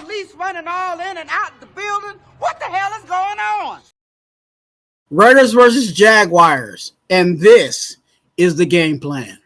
police running all in and out the building. What the hell is going on? Raiders versus Jaguars, and this is the game plan.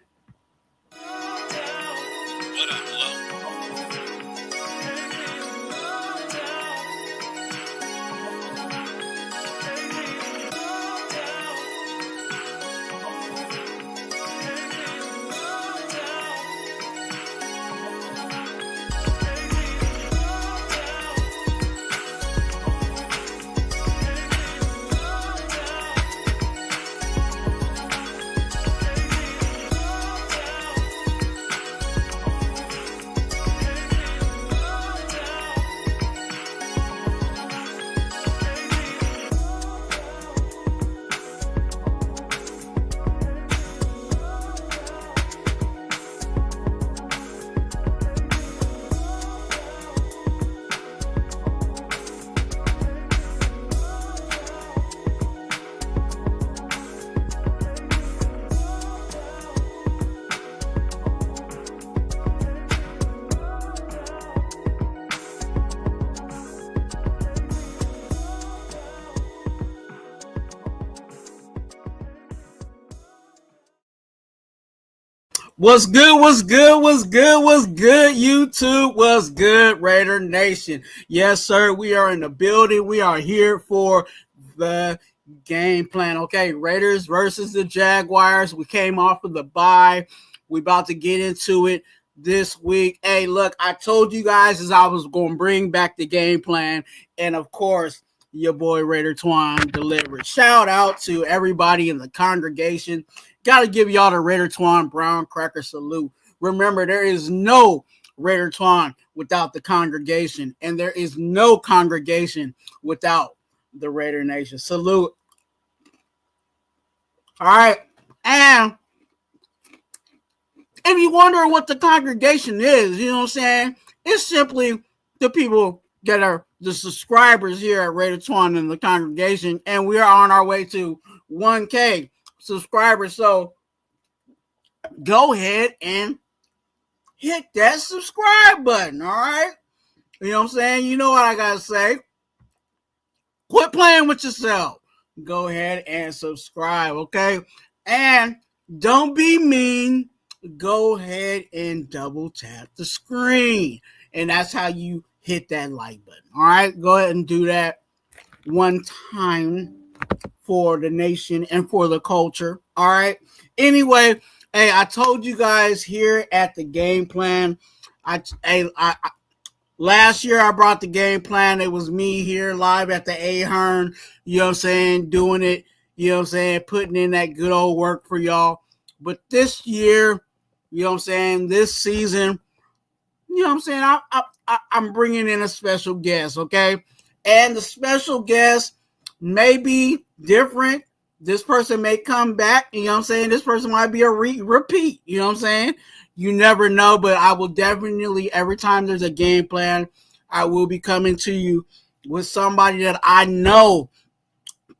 What's good, YouTube? What's good, Raider Nation? Yes, sir, we are in the building. We are here for the game plan. Okay, Raiders versus the Jaguars. We came off of the bye. We about to get into it this week. Hey, look, I told you guys as I was going to bring back the game plan. And, of course, your boy Raider Twuan delivered. Shout out to everybody in the congregation. Got to give y'all the Raider Twuan brown cracker salute. Remember, there is no Raider Twuan without the congregation, and there is no congregation without the Raider Nation. Salute. All right, and if you wonder what the congregation is, you know what I'm saying? It's simply the people that are the subscribers here at Raider Twuan in the congregation, and we are on our way to 1K subscribers. So go ahead and hit that subscribe button. All right, you know what I'm saying? You know what I gotta say. Quit playing with yourself. Go ahead and subscribe, okay? And don't be mean. Go ahead and double tap the screen, and that's how you hit that like button. All right, go ahead and do that one time for the nation and for the culture. All right. Anyway, hey, I told you guys here at the game plan. Last year I brought the game plan. It was me here live at the Ahern. You know what I'm saying? Doing it. You know what I'm saying? Putting in that good old work for y'all. But this year, you know what I'm saying? This season, you know what I'm saying? I'm bringing in a special guest. Okay, and the special guest may be different. This person may come back, you know what I'm saying? This person might be a repeat, you know what I'm saying? You never know, but I will definitely, every time there's a game plan, I will be coming to you with somebody that I know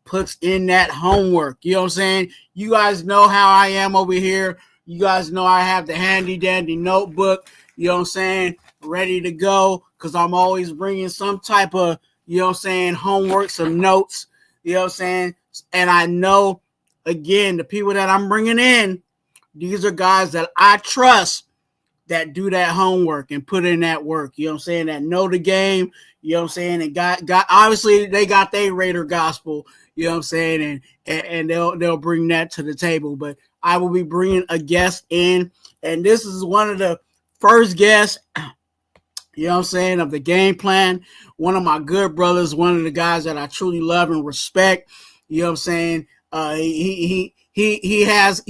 puts in that homework, you know what I'm saying? You guys know how I am over here. You guys know I have the handy dandy notebook, you know what I'm saying, ready to go, because I'm always bringing some type of, you know what I'm saying, homework, some notes, you know what I'm saying? And I know, again, the people that I'm bringing in, these are guys that I trust that do that homework and put in that work, you know what I'm saying, that know the game, you know what I'm saying, and got obviously they got their Raider gospel, you know what I'm saying, and they'll bring that to the table. But I will be bringing a guest in, and this is one of the first guests, you know what I'm saying, of the game plan. One of my good brothers, one of the guys that I truly love and respect. You know what I'm saying? He has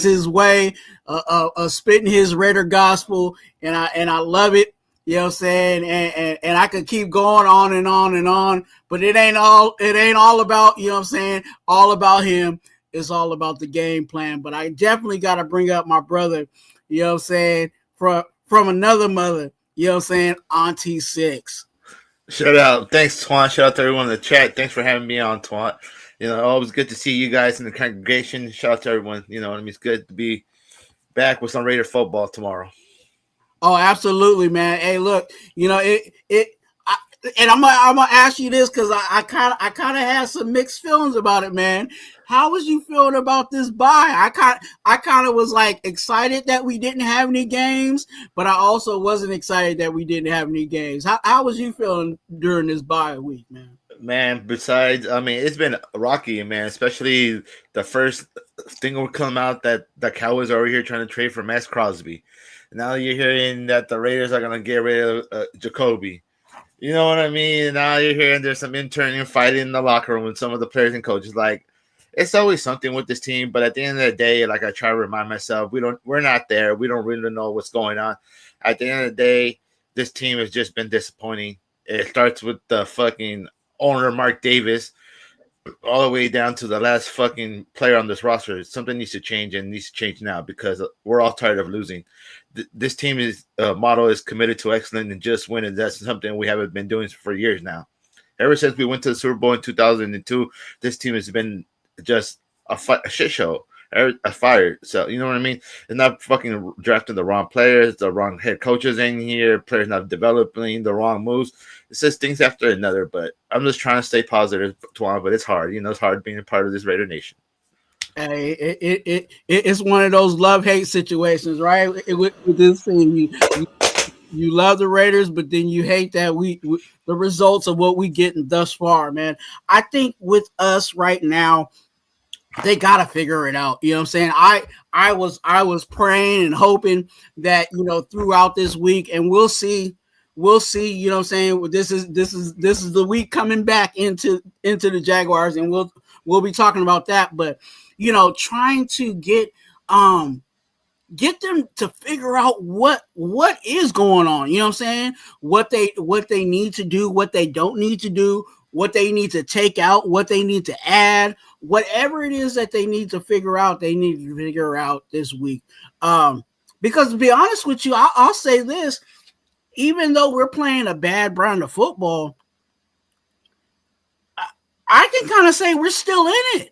his way of spitting his Raider gospel, and I love it. You know what I'm saying? And I could keep going on and on and on, but it ain't all about, you know what I'm saying, all about him. It's all about the game plan. But I definitely got to bring up my brother, you know what I'm saying, from another mother, you know what I'm saying, Auntie Six. Shout out. Thanks, Twuan. Shout out to everyone in the chat. Thanks for having me on, Twuan. You know, always good to see you guys in the congregation. Shout out to everyone. You know, I mean, it's good to be back with some Raider football tomorrow. Oh, absolutely, man. Hey, look, you know, and I'm gonna ask you this because I kind of had some mixed feelings about it, man. How was you feeling about this bye? I kind of was like excited that we didn't have any games, but I also wasn't excited that we didn't have any games. How was you feeling during this bye week, man? Man, besides, I mean, it's been rocky, man. Especially the first thing will come out that the Cowboys are over here trying to trade for Max Crosby. Now you're hearing that the Raiders are gonna get rid of Jacoby. You know what I mean? Now you're hearing there's some internal fighting in the locker room with some of the players and coaches. Like, it's always something with this team, but at the end of the day, like I try to remind myself, we're not there. We don't really know what's going on. At the end of the day, this team has just been disappointing. It starts with the fucking owner Mark Davis all the way down to the last fucking player on this roster. Something needs to change and needs to change now because we're all tired of losing. This team is motto is committed to excellence and just win, and that's something we haven't been doing for years now. Ever since we went to the Super Bowl in 2002, this team has been just a shit show. A fire. So you know what I mean? They're not fucking drafting the wrong players, the wrong head coaches in here, players not developing the wrong moves. It's just things after another. But I'm just trying to stay positive, Twuan, but it's hard. You know, it's hard being a part of this Raider Nation. Hey, it's one of those love-hate situations, right? With this thing, you love the Raiders, but then you hate that we the results of what we getting thus far, man. I think with us right now, they gotta figure it out. You know what I'm saying? I was praying and hoping that, you know, throughout this week, and we'll see, you know what I'm saying? This is the week coming back into the Jaguars, and we'll be talking about that. But, you know, trying to get them to figure out what is going on. You know what I'm saying? What they need to do, what they don't need to do, what they need to take out, what they need to add, whatever it is that they need to figure out, they need to figure out this week. Because to be honest with you, I'll say this, even though we're playing a bad brand of football, I can kind of say we're still in it.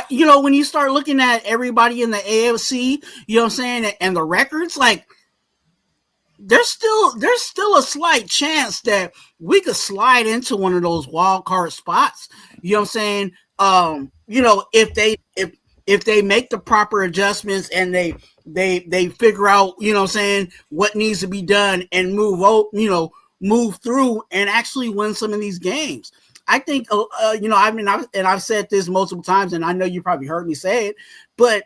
You know, when you start looking at everybody in the AFC, you know what I'm saying, and the records, like, there's still a slight chance that we could slide into one of those wild card spots. You know what I'm saying? You know, if they make the proper adjustments and they figure out, you know what I'm saying, what needs to be done and move through and actually win some of these games. I think, you know, I mean, I've said this multiple times, and I know you probably heard me say it, but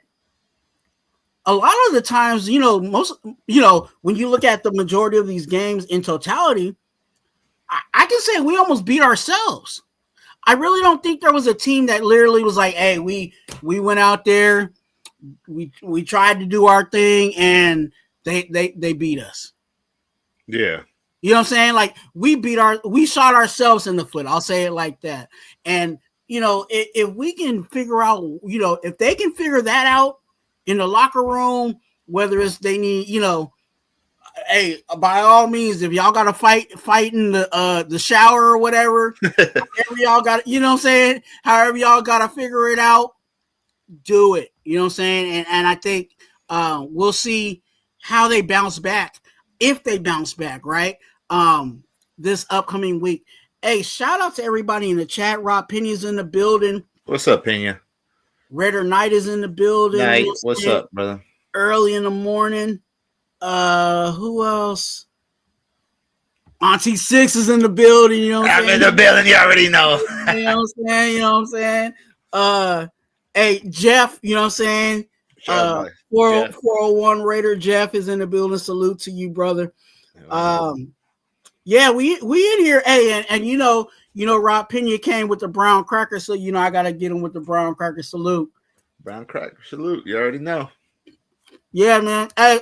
a lot of the times, you know, when you look at the majority of these games in totality, I can say we almost beat ourselves. I really don't think there was a team that literally was like, hey, we went out there, we tried to do our thing, and they beat us. Yeah. You know what I'm saying? Like, we shot ourselves in the foot. I'll say it like that. And, you know, if we can figure out, you know, if they can figure that out in the locker room, whether it's they need, you know, hey, by all means, if y'all got to fight in the shower or whatever, however y'all got, you know what I'm saying? However y'all got to figure it out, do it. You know what I'm saying? And I think we'll see how they bounce back, if they bounce back, right? This upcoming week. Hey, shout out to everybody in the chat. Rob Penny's in the building. What's up, Pena? Raider Knight is in the building. Knight, what's up, brother? Early in the morning. Who else? Auntie Six is in the building. You know what I'm saying? I'm in the building. You already know. You know what I'm saying? Hey, Jeff, you know what I'm saying? 401 Raider Jeff is in the building. Salute to you, brother. Yeah, we in here. Hey, and you know, Rob Pena came with the brown cracker, so you know I gotta get him with the brown cracker salute. Brown cracker salute. You already know. Yeah, man. Hey,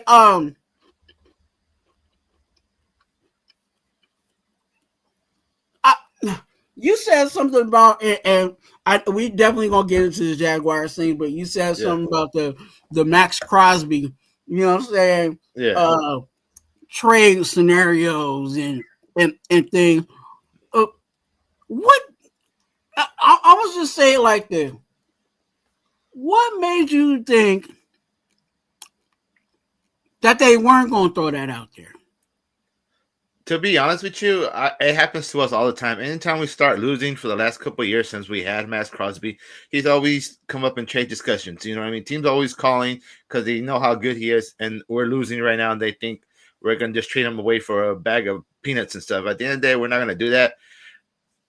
you said something about, and we definitely gonna get into the Jaguars thing, but you said something about the Max Crosby, you know what I'm saying? Yeah. Trade scenarios and things. What I was just saying like this. What made you think that they weren't gonna throw that out there? To be honest with you, it happens to us all the time. Anytime we start losing for the last couple of years since we had Max Crosby, he's always come up in trade discussions. You know what I mean? Teams always calling because they know how good he is, and we're losing right now, and they think we're going to just trade him away for a bag of peanuts and stuff. At the end of the day, we're not going to do that.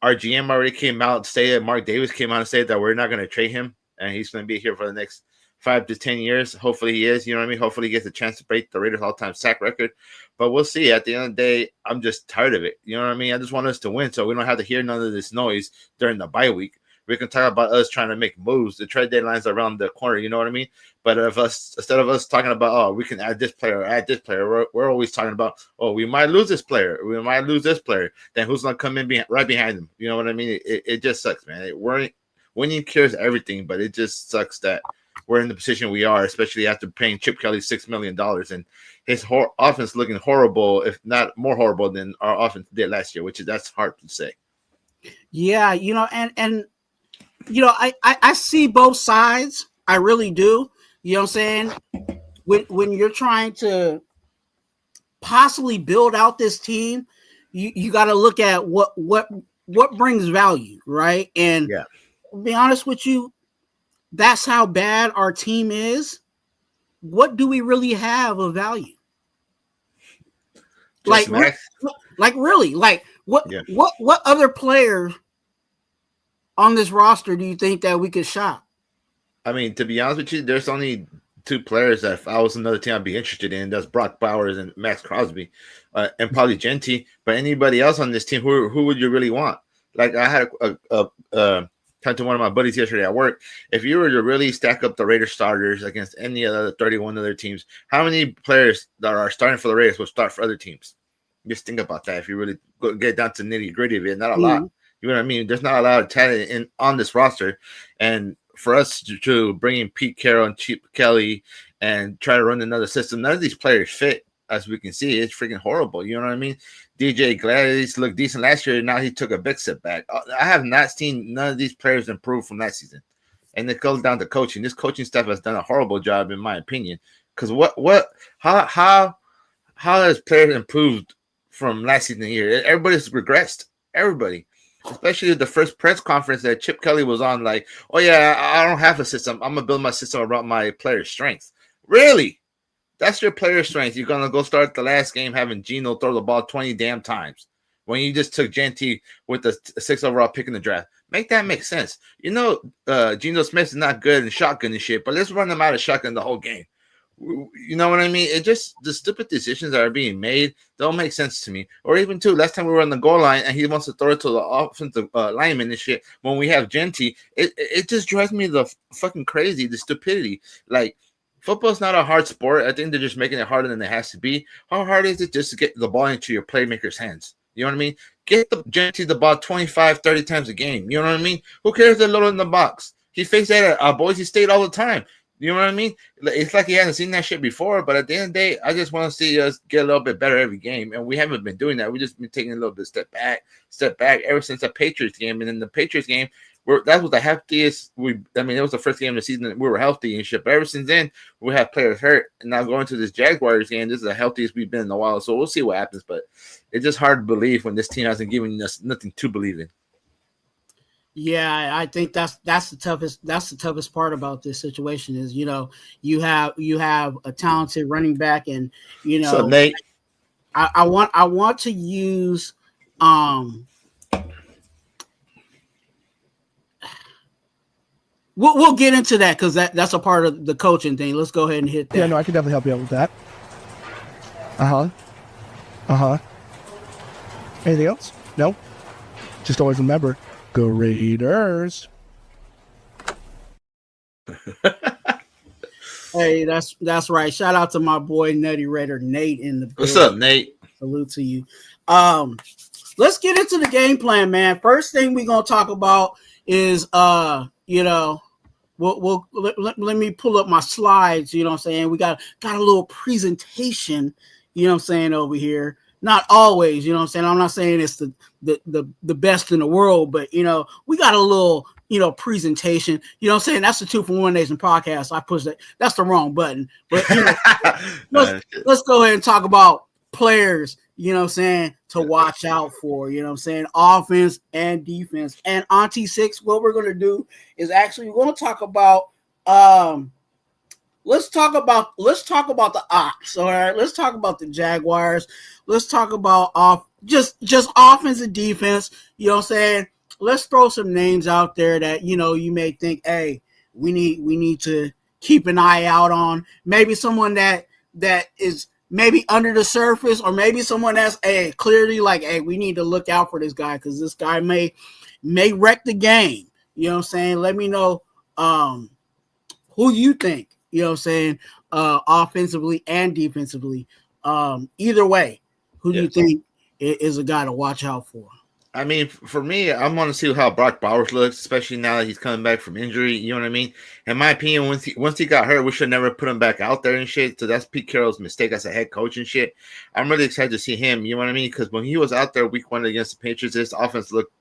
Our GM already came out and stated, Mark Davis came out and said that we're not going to trade him, and he's going to be here for the next 5 to 10 years. Hopefully he is, you know what I mean? Hopefully he gets a chance to break the Raiders all-time sack record. But we'll see. At the end of the day, I'm just tired of it. You know what I mean? I just want us to win so we don't have to hear none of this noise during the bye week. We can talk about us trying to make moves. The trade deadline's around the corner, you know what I mean? But instead of us talking about, oh, we can add this player, we're always talking about, oh, we might lose this player. We might lose this player. Then who's going to come in right behind them? You know what I mean? It just sucks, man. Winning cures everything, but it just sucks that we're in the position we are, especially after paying Chip Kelly $6 million and his offense looking horrible, if not more horrible than our offense did last year, that's hard to say. Yeah, and I see both sides. I really do. You know what I'm saying? When you're trying to possibly build out this team, you got to look at what brings value, right? And to be honest with you, that's how bad our team is. What do we really have of value? Like really? Like what other player on this roster do you think that we could shop? I mean, to be honest with you, there's only 2 players that if I was another team I'd be interested in. That's Brock Bowers and Max Crosby, and probably Genty. But anybody else on this team, who would you really want? Like I had talked to one of my buddies yesterday at work. If you were to really stack up the Raiders starters against any other 31 other teams, how many players that are starting for the Raiders would start for other teams? Just think about that. If you really get down to nitty gritty of it, not a lot. You know what I mean? There's not a lot of talent on this roster, and for us to bring in Pete Carroll and Chip Kelly and try to run another system, none of these players fit. As we can see, it's freaking horrible. You know what I mean? DJ Gladys looked decent last year. Now he took a big step back. I have not seen none of these players improve from last season. And it goes down to coaching. This coaching staff has done a horrible job, in my opinion. Because how has players improved from last season here? Everybody's regressed. Everybody. Especially the first press conference that Chip Kelly was on, like, oh, yeah, I don't have a system. I'm going to build my system around my player's strengths. Really? That's your player strength. You're going to go start the last game having Geno throw the ball 20 damn times when you just took Genty with the 6th overall pick in the draft. Make that make sense. You know, Geno Smith is not good in shotgun and shit, but let's run them out of shotgun the whole game. You know what I mean? It just, the stupid decisions that are being made don't make sense to me. Or even, too, last time we were on the goal line and he wants to throw it to the offensive lineman and shit when we have Genty, it just drives me the fucking crazy, the stupidity. Like, football's not a hard sport. I think they're just making it harder than it has to be. How hard is it just to get the ball into your playmaker's hands? You know what I mean? Get the Genty the ball 25, 30 times a game. You know what I mean? Who cares if they're low in the box? He faced that at Boise State all the time. You know what I mean? It's like he hasn't seen that shit before, but at the end of the day, I just want to see us get a little bit better every game, and we haven't been doing that. We've just been taking a little bit step back ever since the Patriots game. And in the Patriots game, that was the healthiest. It was the first game of the season that we were healthy and shit. But ever since then, we have players hurt, and now going to this Jaguars game, this is the healthiest we've been in a while. So we'll see what happens. But it's just hard to believe when this team hasn't given us nothing to believe in. Yeah, I think that's the toughest part about this situation is, you have a talented running back, and So Nate, I want to use we'll get into that because that's a part of the coaching thing. Let's go ahead and hit that. Yeah, no, I can definitely help you out with that. Anything else? No? Just always remember, go Raiders. Hey, that's right. Shout out to my boy Nutty Raider Nate in the building. What's up, Nate? Salute to you. Let's get into the game plan, man. First thing we're gonna talk about is let me pull up my slides. You know what I'm saying? We got a little presentation. You know what I'm saying over here. Not always, you know what I'm saying? I'm not saying it's the best in the world, but, we got a little, presentation. You know what I'm saying? That's the 2 for 1 Nation podcast. I pushed that. That's the wrong button. But let's go ahead and talk about players, you know what I'm saying, to watch out for, you know what I'm saying? Offense and defense. And Auntie Six, what we're gonna do is actually we're gonna talk about let's talk about the ops. All right, let's talk about the Jaguars. Let's talk about just offense and defense. You know what I'm saying? Let's throw some names out there that you may think, hey, we need to keep an eye out on. Maybe someone that is maybe under the surface, or maybe someone that's clearly like, hey, we need to look out for this guy because this guy may wreck the game. You know what I'm saying? Let me know who you think, you know what I'm saying, offensively and defensively. Either way, who do you think is a guy to watch out for? I mean, for me, I want to see how Brock Bowers looks, especially now that he's coming back from injury. You know what I mean? In my opinion, once he got hurt, we should never put him back out there and shit. So that's Pete Carroll's mistake as a head coach and shit. I'm really excited to see him. You know what I mean? Because when he was out there week 1 against the Patriots, this offense looked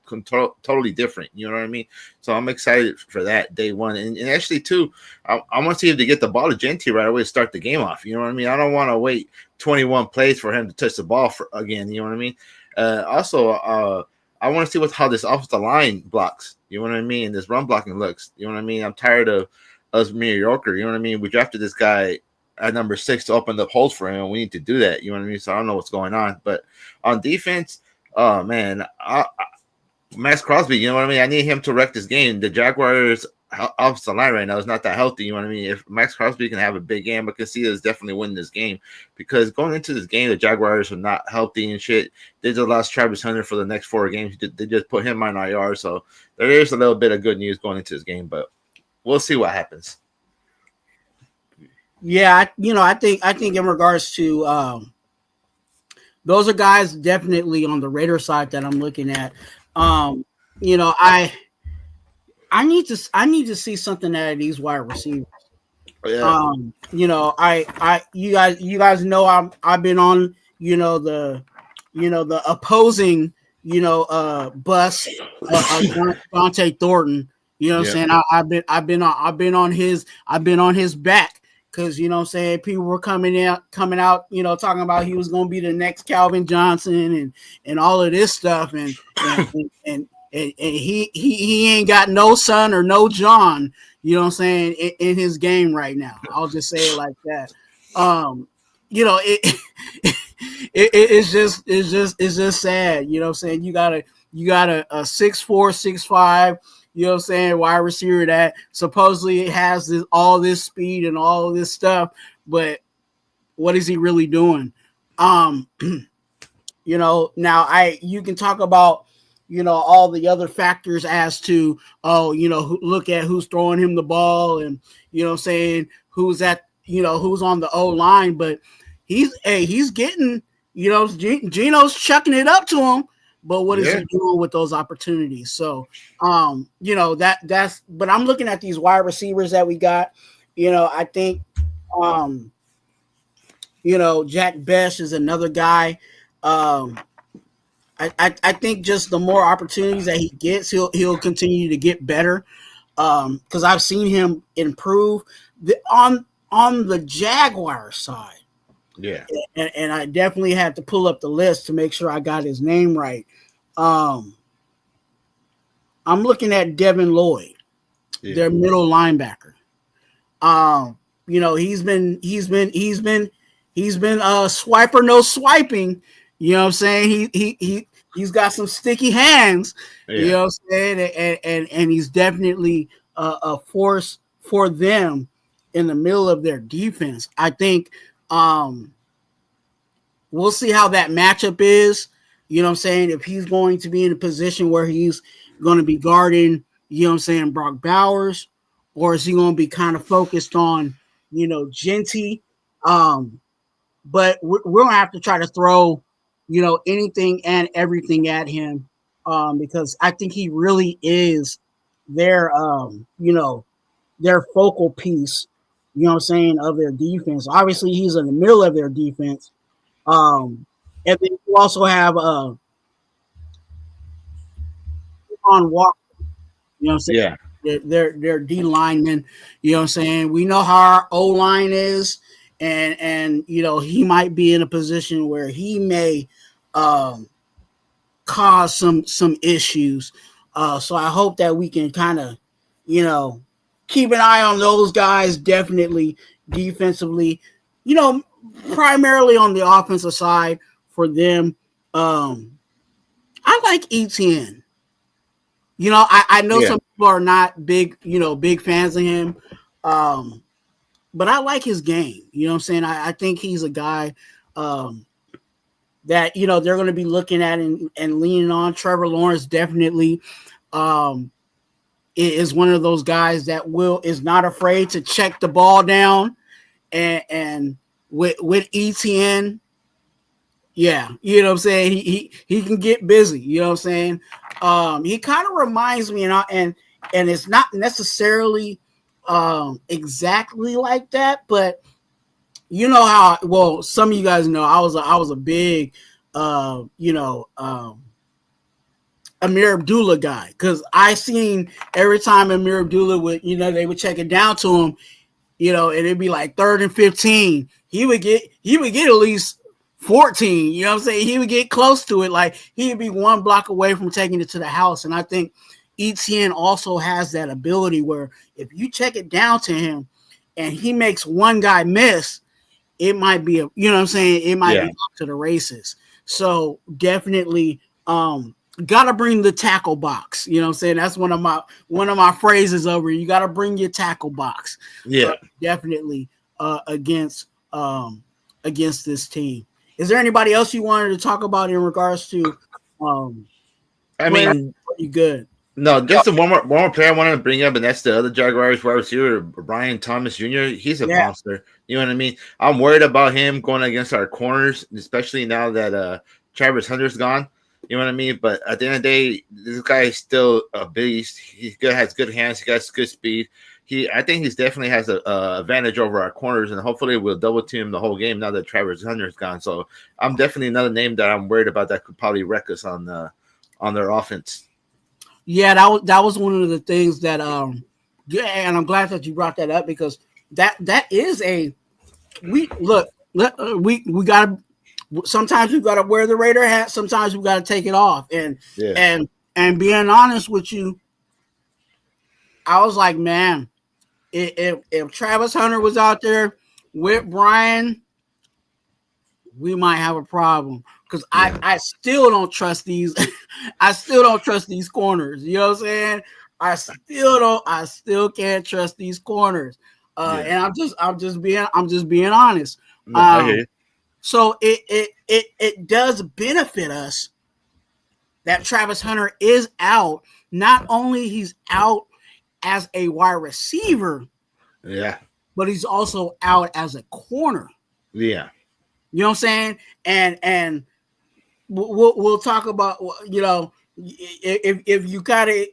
totally different. You know what I mean? So I'm excited for that day one. And actually, too, I want to see if they get the ball to Gentry right away to start the game off. You know what I mean? I don't want to wait 21 plays for him to touch the ball again. You know what I mean? Also, I want to see how this offensive line blocks. You know what I mean? This run blocking looks. You know what I mean? I'm tired of us mediocre. You know what I mean? We drafted this guy at number 6 to open up holes for him. We need to do that. You know what I mean? So I don't know what's going on. But on defense, oh, man, Max Crosby, you know what I mean? I need him to wreck this game. The Jaguars' offensive line right now is not that healthy. You know what I mean? If Max Crosby can have a big game, I can see us definitely winning this game, because going into this game, the Jaguars are not healthy and shit. They just lost Travis Hunter for the next 4 games. They just put him on IR, so there is a little bit of good news going into this game, but we'll see what happens. Yeah, I think in regards to those are guys definitely on the Raider side that I'm looking at. I need to see something out of these wide receivers. Yeah. You guys know I've been on the opposing bus Dante Thornton. You know what I'm saying? I've been on his back, because you know what I'm saying, people were coming out talking about he was going to be the next Calvin Johnson and all of this stuff, and he ain't got no son or no John, you know what I'm saying, in his game right now. I'll just say it like that. It's just sad, you know what I'm saying. You got a 6'4", 6'5", you know what I'm saying, wide receiver that supposedly has all this speed and all this stuff, but what is he really doing? Now you can talk about all the other factors as to, look at who's throwing him the ball, and you know what I'm saying, who's on the O line, but he's getting, Gino's chucking it up to him, but what is he doing with those opportunities? So, that's, but I'm looking at these wide receivers that we got. I think, Jack Best is another guy. I think just the more opportunities that he gets, he'll continue to get better. Because I've seen him improve on the Jaguar side. Yeah. And I definitely had to pull up the list to make sure I got his name right. I'm looking at Devin Lloyd, their middle linebacker. He's been swiper no swiping. You know what I'm saying? He's got some sticky hands. You know what I'm saying? And he's definitely a force for them in the middle of their defense. I think we'll see how that matchup is. You know what I'm saying? If he's going to be in a position where he's going to be guarding, you know what I'm saying, Brock Bowers, or is he going to be kind of focused on, Genty? But we're going to have to try to throw, anything and everything at him, because I think he really is their focal piece, you know what I'm saying, of their defense. Obviously, he's in the middle of their defense. And then you also have on Walker, you know what I'm saying? Yeah. Their D linemen, you know what I'm saying? We know how our O line is, and he might be in a position where he may cause some issues. So I hope that we can kind of, keep an eye on those guys, definitely defensively, primarily on the offensive side for them. I like ETN. I know some people are not big fans of him. But I like his game. You know what I'm saying? I think he's a guy that, they're going to be looking at and leaning on. Trevor Lawrence definitely is one of those guys that is not afraid to check the ball down. And with ETN, yeah, you know what I'm saying? He can get busy. You know what I'm saying? He kind of reminds me, and it's not necessarily exactly like that, but some of you guys know I was a big Amir Abdullah guy, because I seen every time Amir Abdullah would, they would check it down to him, and it'd be like 3rd and 15. He would get at least 14. You know what I'm saying? He would get close to it. Like, he'd be one block away from taking it to the house. And I think ETN also has that ability where if you check it down to him and he makes one guy miss, it might be it might be up to the races. So definitely gotta bring the tackle box. You know what I'm saying? That's one of my phrases over here. You gotta bring your tackle box. Yeah. Definitely against this team. Is there anybody else you wanted to talk about in regards to you good? No, just one more player I wanted to bring up, and that's the other Jaguars wide receiver, Brian Thomas Jr. He's a monster. You know what I mean? I'm worried about him going against our corners, especially now that Travis Hunter's gone. You know what I mean? But at the end of the day, this guy is still a beast. Has good hands. He got good speed. I think he definitely has a advantage over our corners, and hopefully we'll double team the whole game now that Travis Hunter's gone. So I'm definitely another name that I'm worried about that could probably wreck us on their offense. Yeah, that was one of the things that and I'm glad that you brought that up, because that is we gotta, sometimes we gotta wear the Raider hat, sometimes we gotta take it off. And being honest with you, I was like, man, if Travis Hunter was out there with Brian, we might have a problem, because I still don't trust these. I still don't trust these corners. You know what I'm saying? I still can't trust these corners. And I'm just being honest. So it does benefit us that Travis Hunter is out. Not only he's out as a wide receiver, but he's also out as a corner. Yeah. You know what I'm saying? And we'll talk about, if you kind of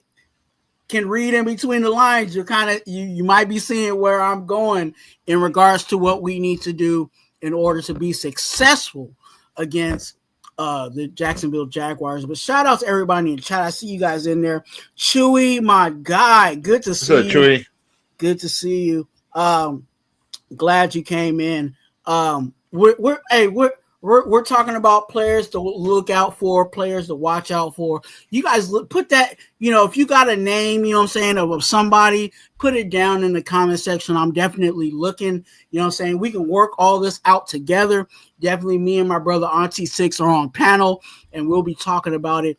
can read in between the lines, you might be seeing where I'm going in regards to what we need to do in order to be successful against the Jacksonville Jaguars. But shout out to everybody in the chat. I see you guys in there. Chewy, my guy, good to see you. Chewy? Good to see you. Glad you came in. We're talking about players to look out for, players to watch out for. You guys put that, if you got a name, you know what I'm saying, of somebody, put it down in the comment section. I'm definitely looking, you know what I'm saying. We can work all this out together. Definitely me and my brother Auntie Six are on panel, and we'll be talking about it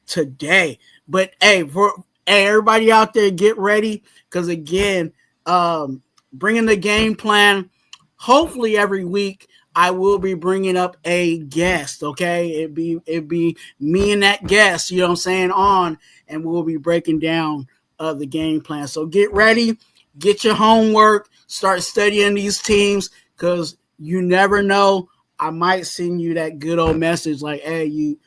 today. But everybody out there, get ready, because again, bringing the game plan. Hopefully every week I will be bringing up a guest, okay? It'd be me and that guest, you know what I'm saying, on, and we'll be breaking down the game plan. So get ready, get your homework, start studying these teams, because you never know. I might send you that good old message like, hey, you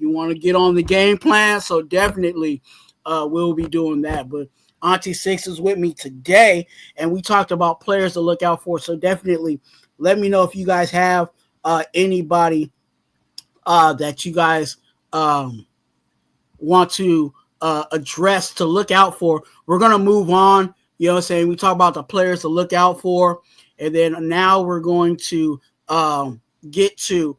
want to get on the game plan? So definitely we'll be doing that. But Auntie Six is with me today, and we talked about players to look out for. So definitely let me know if you guys have anybody that you guys want to address to look out for. We're going to move on. You know what I'm saying? We talk about the players to look out for, and then now we're going to get to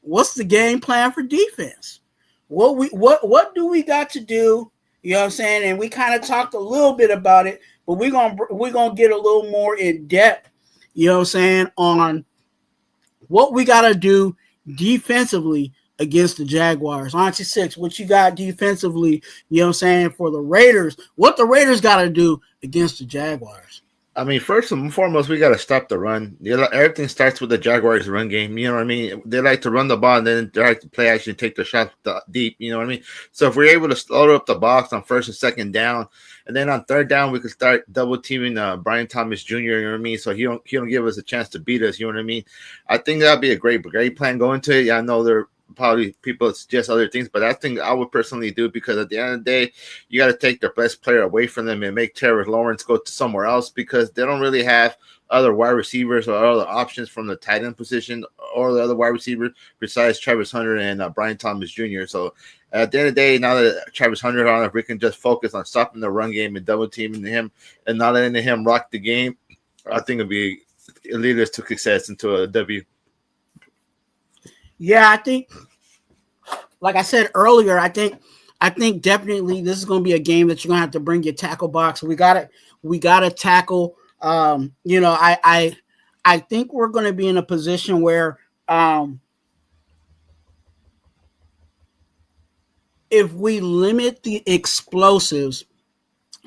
what's the game plan for defense? What do we got to do? You know what I'm saying? And we kind of talked a little bit about it, but we're gonna get a little more in depth, you know what I'm saying, on what we gotta do defensively against the Jaguars. Auntie Six, what you got defensively, you know what I'm saying, for the Raiders, what the Raiders gotta do against the Jaguars. I mean, first and foremost, we got to stop the run. Everything starts with the Jaguars' run game. You know what I mean? They like to run the ball, and then they like to play action, take the shot deep. You know what I mean? So if we're able to slow up the box on first and second down, and then on third down, we could start double teaming Brian Thomas Jr. You know what I mean? So he don't give us a chance to beat us. You know what I mean? I think that'd be a great plan going to it. Yeah, I know there probably people suggest other things, but I think I would personally do, because at the end of the day, you got to take their best player away from them and make Trevor Lawrence go to somewhere else, because they don't really have other wide receivers or other options from the tight end position or the other wide receivers besides Travis Hunter and Brian Thomas Jr. So at the end of the day, now that Travis Hunter on, if we can just focus on stopping the run game and double teaming him and not letting him rock the game, I think it'll lead us to success into a W. Yeah, I think, like I said earlier, I think definitely this is going to be a game that you're going to have to bring your tackle box. We got to tackle. You know, I think we're going to be in a position where if we limit the explosives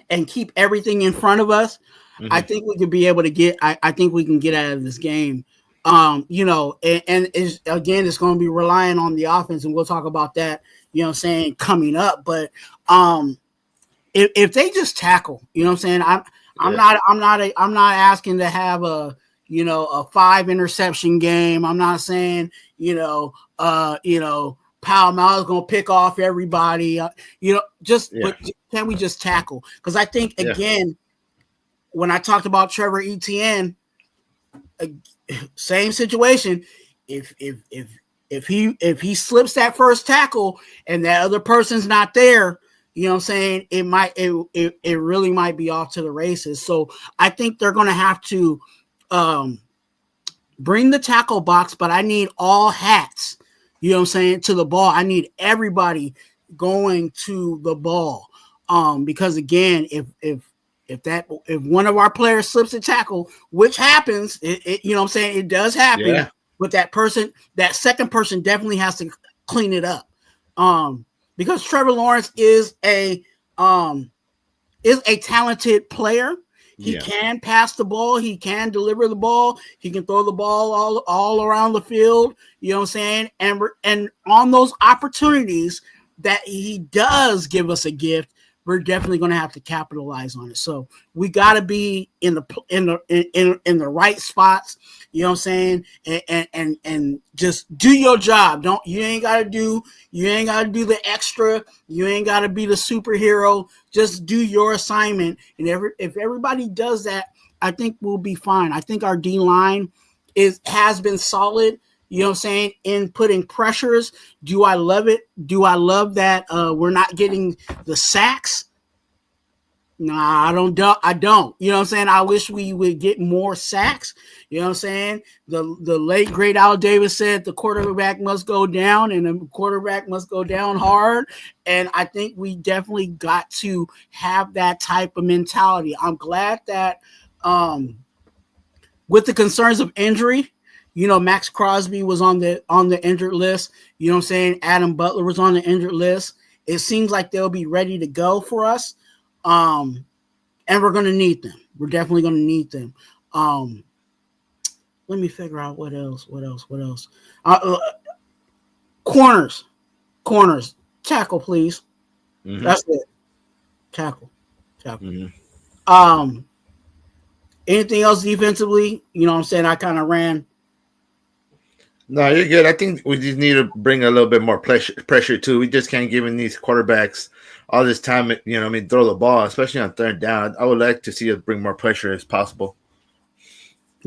and keep everything in front of us, I think we could be able to get. I think we can get out of this game. You know, and it's going to be relying on the offense, and we'll talk about that, you know what I'm saying, coming up. But if they just tackle, you know what I'm saying, I'm not asking to have a 5 interception game. I'm not saying, Pal Mal's going to pick off everybody, but can we just tackle? Because I think, again, when I talked about Trevor Etienne, same situation. If he slips that first tackle and that other person's not there, you know what I'm saying, it really might be off to the races. So I think they're going to have to bring the tackle box, but I need all hats, you know what I'm saying, to the ball. I need everybody going to the ball. Because again, if one of our players slips a tackle, which happens, you know what I'm saying, it does happen, but that second person definitely has to clean it up. Because Trevor Lawrence is a talented player. He can pass the ball, he can deliver the ball, he can throw the ball all around the field, you know what I'm saying? And on those opportunities that he does give us a gift, we're definitely going to have to capitalize on it. So we got to be in the right spots, you know what I'm saying, and just do your job. You ain't got to do the extra. You ain't got to be the superhero. Just do your assignment. And if everybody does that, I think we'll be fine. I think our D line has been solid. You know what I'm saying? In putting pressures. Do I love it? Do I love that we're not getting the sacks? Nah, I don't. You know what I'm saying? I wish we would get more sacks. You know what I'm saying? The late great Al Davis said the quarterback must go down, and the quarterback must go down hard. And I think we definitely got to have that type of mentality. I'm glad that with the concerns of injury, you know, Max Crosby was on the injured list. You know what I'm saying? Adam Butler was on the injured list. It seems like they'll be ready to go for us. And we're going to need them. We're definitely going to need them. Let me figure out what else. Corners. Tackle, please. Mm-hmm. That's it. Tackle. Mm-hmm. Anything else defensively? You know what I'm saying? I kind of ran. No, you're good. I think we just need to bring a little bit more pressure too. We just can't give these quarterbacks all this time, you know what I mean, throw the ball, especially on third down. I would like to see us bring more pressure as possible.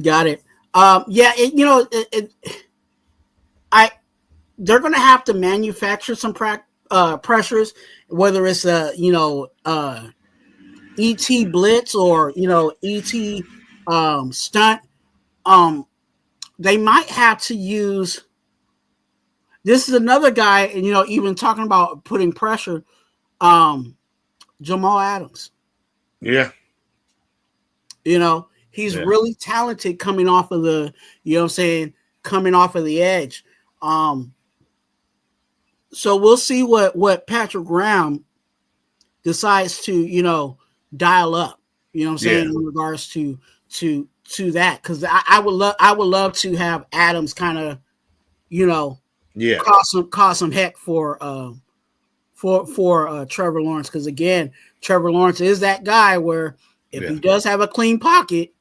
Got it. They're going to have to manufacture some pressures, whether it's ET blitz or, ET stunt. They might have to use this is another guy, and even talking about putting pressure, Jamal Adams. Yeah. He's really talented coming off of the, coming off of the edge. So we'll see what Patrick Graham decides to, dial up, in regards to that. Because I would love to have Adams kind of, cause some heck for Trevor Lawrence. Because again, Trevor Lawrence is that guy where if he does have a clean pocket,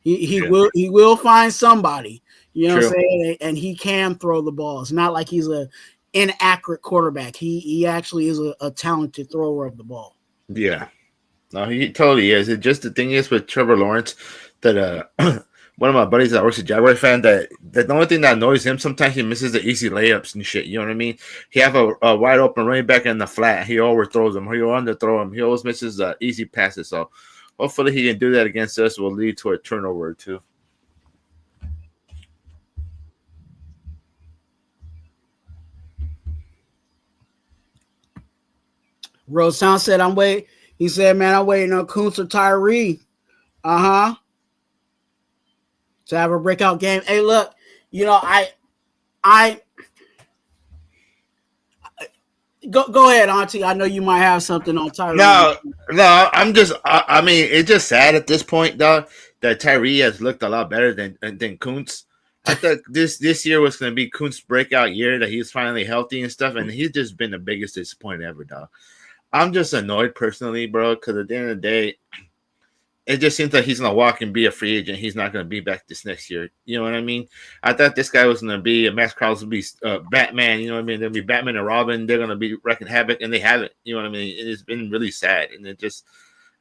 he will find somebody, what I'm saying, and he can throw the ball. It's not like he's a inaccurate quarterback. He actually is a talented thrower of the ball. Yeah, no, he totally is. It just the thing is with Trevor Lawrence that one of my buddies that works at Jaguar fan that the only thing that annoys him sometimes he misses the easy layups and shit. You know what I mean? He have a wide open running back in the flat. He overthrows him. He underthrow him. He always misses the easy passes. So hopefully he can do that against us. Will lead to a turnover or two. Rosetown said, "I'm waiting." He said, "Man, I'm waiting on Kuntz or Tyree." To have a breakout game. Hey, look, I go ahead, Auntie. I know you might have something on Tyree. No, I'm just. I mean, it's just sad at this point, though, that Tyree has looked a lot better than Kuntz. I thought this year was going to be Kuntz's breakout year, that he's finally healthy and stuff, and he's just been the biggest disappointment ever, dog. I'm just annoyed personally, bro, because at the end of the day, it just seems like he's going to walk and be a free agent. He's not going to be back this next year. You know what I mean? I thought this guy was going to be, Max Crosby, Batman. You know what I mean? There'll be Batman and Robin. They're going to be wrecking havoc, and they haven't. You know what I mean? It's been really sad. And it just,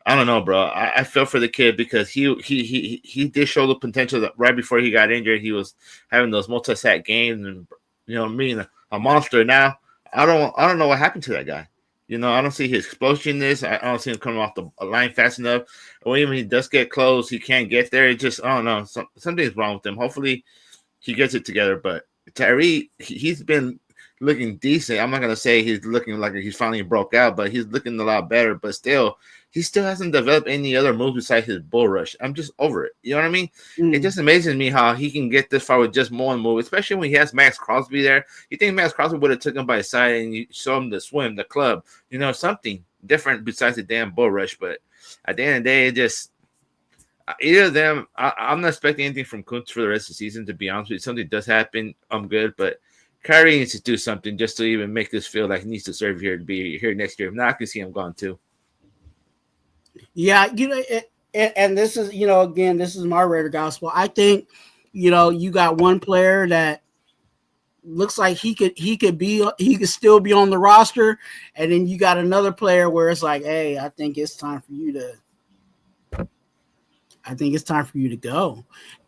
I don't know, bro. I feel for the kid because he did show the potential that right before he got injured, he was having those multi-sack games and, being a monster. Now, I don't know what happened to that guy. I don't see his explosiveness. I don't see him coming off the line fast enough. Or even he does get close, he can't get there. It just, I don't know. Something's wrong with him. Hopefully he gets it together. But Tyree, he's been looking decent. I'm not going to say he's looking like he's finally broke out, but he's looking a lot better. But still, he still hasn't developed any other moves besides his bull rush. I'm just over it. You know what I mean? It just amazes me how he can get this far with just one move, especially when he has Max Crosby there. You think Max Crosby would have took him by his side and you show him the swim, the club, something different besides the damn bull rush. But at the end of the day, it just either of them, I'm not expecting anything from Kuntz for the rest of the season, to be honest with you. If something does happen, I'm good. But Kyrie needs to do something just to even make this feel like he needs to serve here to be here next year. If not, I can see him gone too. Yeah, and this is, again, this is my Raider gospel. I think, you got one player that looks like he could still be on the roster, and then you got another player where it's like, hey, I think it's time for you to go.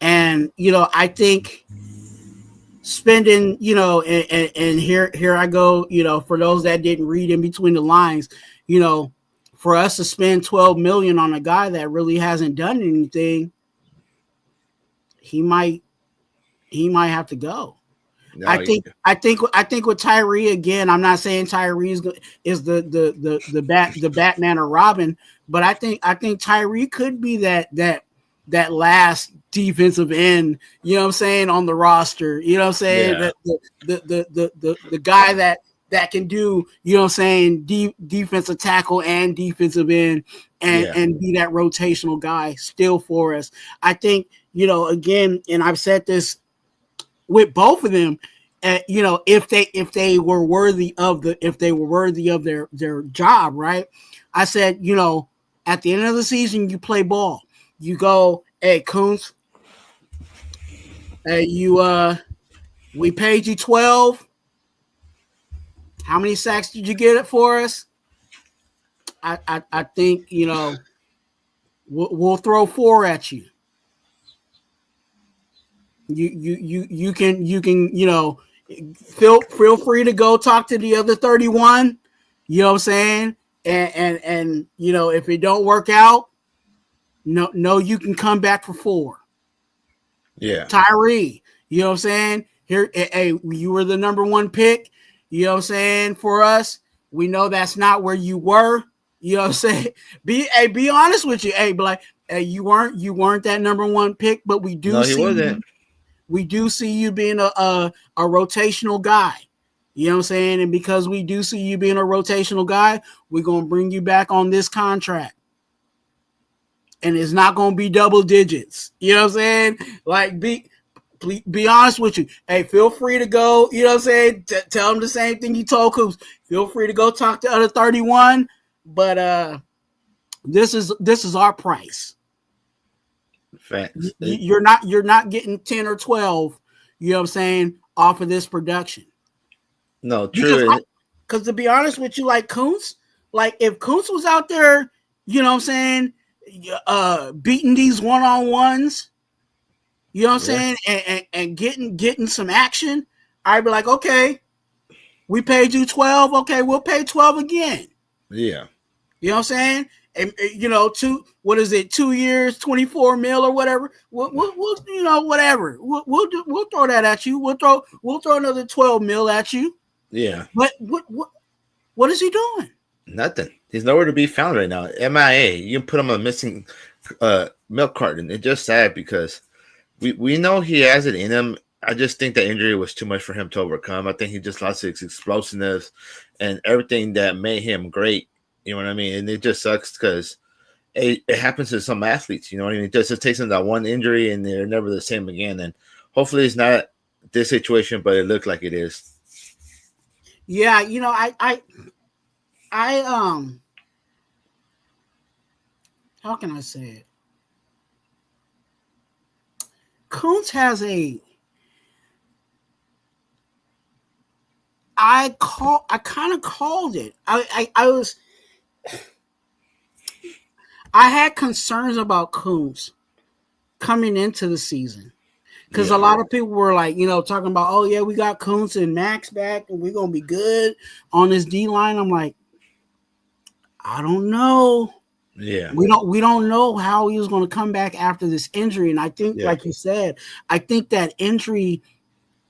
And I think spending, and here I go, for those that didn't read in between the lines, for us to spend $12 million on a guy that really hasn't done anything, he might have to go. No, I think with Tyree, again, I'm not saying Tyree is the Batman or Robin, but I think Tyree could be that last defensive end, on the roster, that the guy that can do, defensive tackle and defensive end and be that rotational guy still for us. I think, again, and I've said this with both of them, if they were worthy of their job, right? I said, at the end of the season, you play ball. You go, hey, Kuntz, hey, we paid you 12. How many sacks did you get it for us? I think, we'll throw 4 at you. You can feel free to go talk to the other 31. You know what I'm saying? And if it don't work out, no, you can come back for 4. Yeah. Tyree, you know what I'm saying? here, hey, you were the number one pick. You know what I'm saying? For us, we know that's not where you were. You know what I'm saying? Be honest with you. Hey, like, hey, you weren't that number one pick, but we do he wasn't. We do see you being a rotational guy. You know what I'm saying? And because we do see you being a rotational guy, we're going to bring you back on this contract. And it's not going to be double digits. You know what I'm saying? Like, be honest with you. Hey, feel free to go, you know what I'm saying? Tell them the same thing you told Coops. Feel free to go talk to other 31. But this is our price. Facts. You're not getting 10 or 12, you know what I'm saying, off of this production. No, true. Because to be honest with you, like Kuntz, like if Kuntz was out there, you know what I'm saying, beating these one-on-ones, you know what I'm saying, and getting some action, I'd be like, okay, we paid you 12, okay, we'll pay 12 again. Yeah. You know what I'm saying? And you know, 2 years, 24 mil or whatever. We'll you know, whatever. We'll throw that at you. We'll throw another 12 mil at you. Yeah. But what is he doing? Nothing. He's nowhere to be found right now. MIA. You can put him on a missing milk carton. It's just sad because we know he has it in him. I just think the injury was too much for him to overcome. I think he just lost his explosiveness and everything that made him great. You know what I mean? And it just sucks because it happens to some athletes. You know what I mean? It just takes them that one injury and they're never the same again. And hopefully it's not this situation, but it looked like it is. Yeah, you know, I how can I say it? Kuntz has I kind of called it. I had concerns about Kuntz coming into the season because a lot of people were like, you know, talking about, oh yeah, we got Kuntz and Max back and we're gonna be good on this D line. I'm like, I don't know. Yeah, we don't know how he was going to come back after this injury, and I think, like you said, I think that injury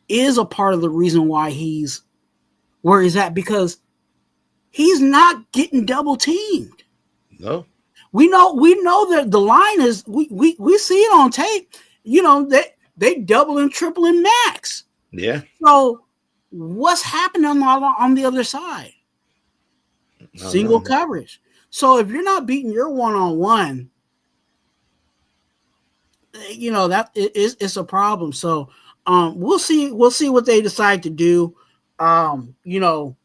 is a part of the reason why he's where he's at because he's not getting double teamed. No. We know that the line is we see it on tape. You know, they double and tripling Max. Yeah. So what's happening on the other side? Single coverage. So if you're not beating your one-on-one, you know, that it's a problem. So we'll see what they decide to do. You know,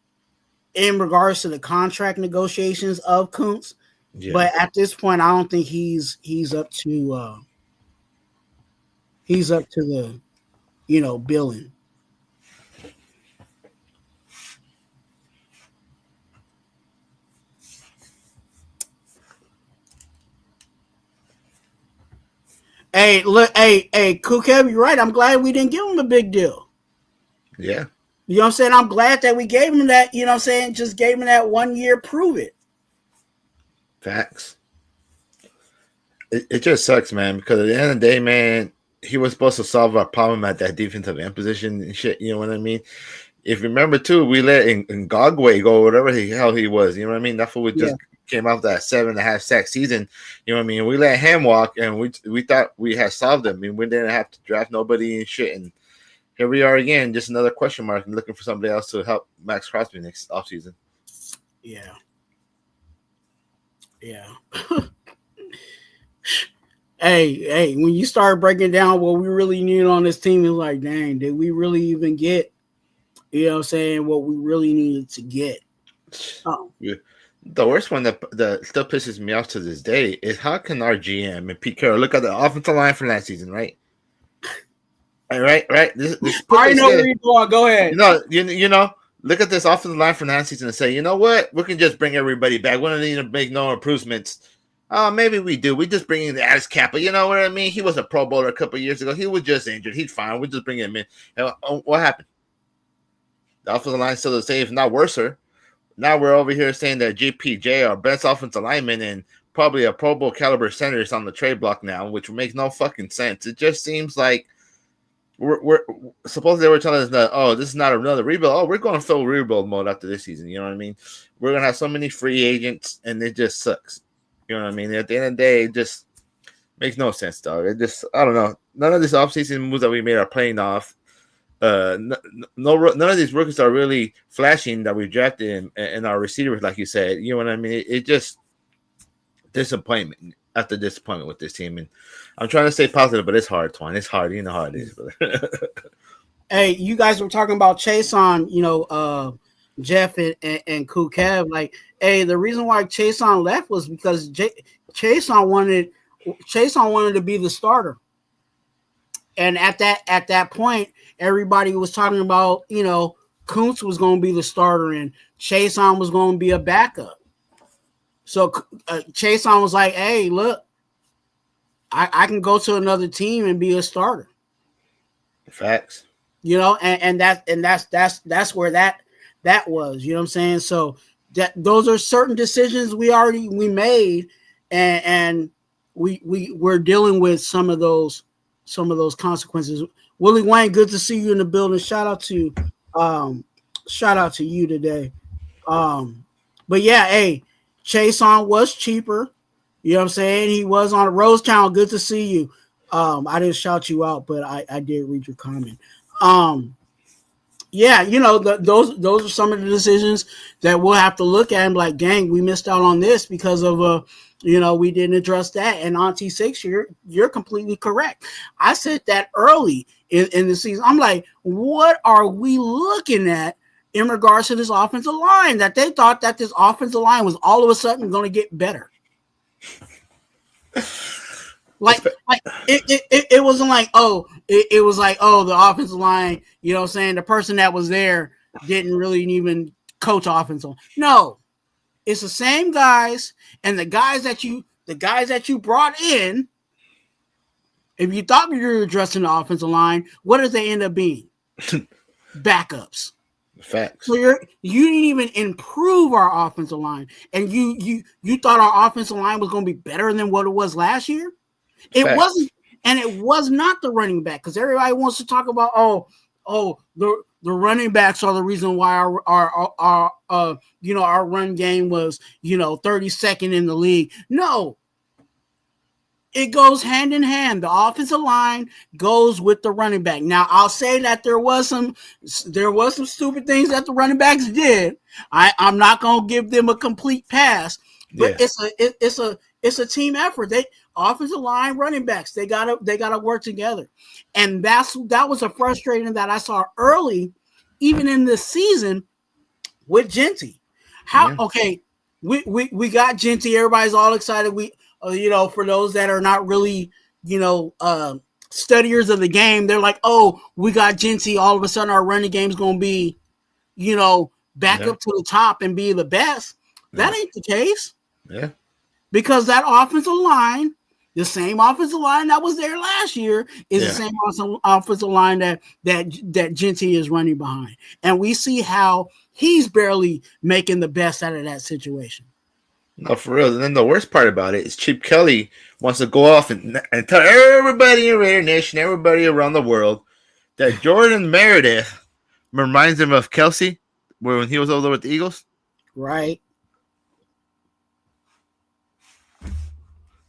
in regards to the contract negotiations of Kuntz. Yeah. But at this point, I don't think he's up to the, you know, billing. Hey, look, hey, Kukev, you're right. I'm glad we didn't give him a big deal. Yeah. You know what I'm saying? I'm glad that we gave him that, you know what I'm saying? Just gave him that 1 year prove it. Facts. It just sucks, man, because at the end of the day, man, he was supposed to solve our problem at that defensive end position and shit, you know what I mean? If you remember, too, we let Ngogwe go, whatever the hell he was, you know what I mean? That's what we just came off that 7.5 sack season, you know what I mean? We let him walk, and we thought we had solved him. I mean, we didn't have to draft nobody and shit, and here we are again, just another question mark and looking for somebody else to help Max Crosby next offseason. Yeah. Yeah. Hey, when you start breaking down what we really need on this team, it's like, dang, did we really even get, you know what I'm saying, what we really needed to get? Oh. Yeah. The worst one that still pisses me off to this day is how can our GM and Pete Carroll look at the offensive line from last season, right? Right. This I know where you're going. Go ahead. You know, look at this offensive line from last season and say, you know what? We can just bring everybody back. We don't need to make no improvements. Maybe we do. We just bring in the Addis Kappa. You know what I mean? He was a Pro Bowler a couple of years ago. He was just injured. He's fine. We just bring him in. And what happened? The offensive line still the same, if not worser. Now we're over here saying that GPJ, our best offensive lineman and probably a Pro Bowl caliber center, is on the trade block now, which makes no fucking sense. It just seems like we're supposedly they were telling us that, oh, this is not another rebuild. Oh, we're going to full rebuild mode after this season. You know what I mean? We're going to have so many free agents, and it just sucks. You know what I mean? At the end of the day, it just makes no sense, dog. It just, I don't know. None of these offseason moves that we made are playing off. None of these rookies are really flashing that we drafted in our receivers, like you said. You know what I mean? It just disappointment after disappointment with this team. And I'm trying to stay positive, but it's hard, Twine. It's hard. You know how it is, brother. Hey, you guys were talking about Chase on, Jeff and Cool Kev. Like, hey, the reason why Chase on left was because Chase on wanted to be the starter. And at that point, everybody was talking about, Kuntz was going to be the starter and Chase on was going to be a backup. So Chase on was like, hey, look, I can go to another team and be a starter. Facts. And that's where that was, you know what I'm saying? So those are certain decisions we made and we're dealing with some of those consequences. Willie Wayne, good to see you in the building. Shout out to you today. But yeah, hey, Chase on was cheaper. You know what I'm saying? He was on a Rose Town. Good to see you. I didn't shout you out, but I did read your comment. Yeah, those are some of the decisions that we'll have to look at and be like, dang, we missed out on this because of we didn't address that. And on T6, you're completely correct. I said that early in the season. I'm like, what are we looking at in regards to this offensive line that they thought that this offensive line was all of a sudden going to get better? Like it wasn't like, it was like, the offensive line, you know what I'm saying, the person that was there didn't really even coach offensive. No, it's the same guys, and the guys that you brought in, if you thought you were addressing the offensive line, what does they end up being? Backups. Facts. So you didn't even improve our offensive line, and you thought our offensive line was going to be better than what it was last year. It Facts. wasn't, and it was not the running back, because everybody wants to talk about the running backs are the reason why our run game was 32nd in the league. No. It goes hand in hand. The offensive line goes with the running back. Now, I'll say that there was some stupid things that the running backs did. I'm not gonna give them a complete pass, but it's a team effort. Offensive line, running backs, they gotta work together, and that was a frustrating that I saw early, even in this season with Genty. Okay, we got Genty. Everybody's all excited. For those that are not really, studiers of the game, they're like, oh, we got Genty. All of a sudden, our running game's going to be, back up to the top and be the best. That ain't the case. Yeah. Because that offensive line, the same offensive line that was there last year, is the same offensive line that Genty is running behind. And we see how he's barely making the best out of that situation. No, for real. And then the worst part about it is Chip Kelly wants to go off and tell everybody in Raider Nation, everybody around the world, that Jordan Meredith reminds him of Kelsey when he was over there with the Eagles. Right.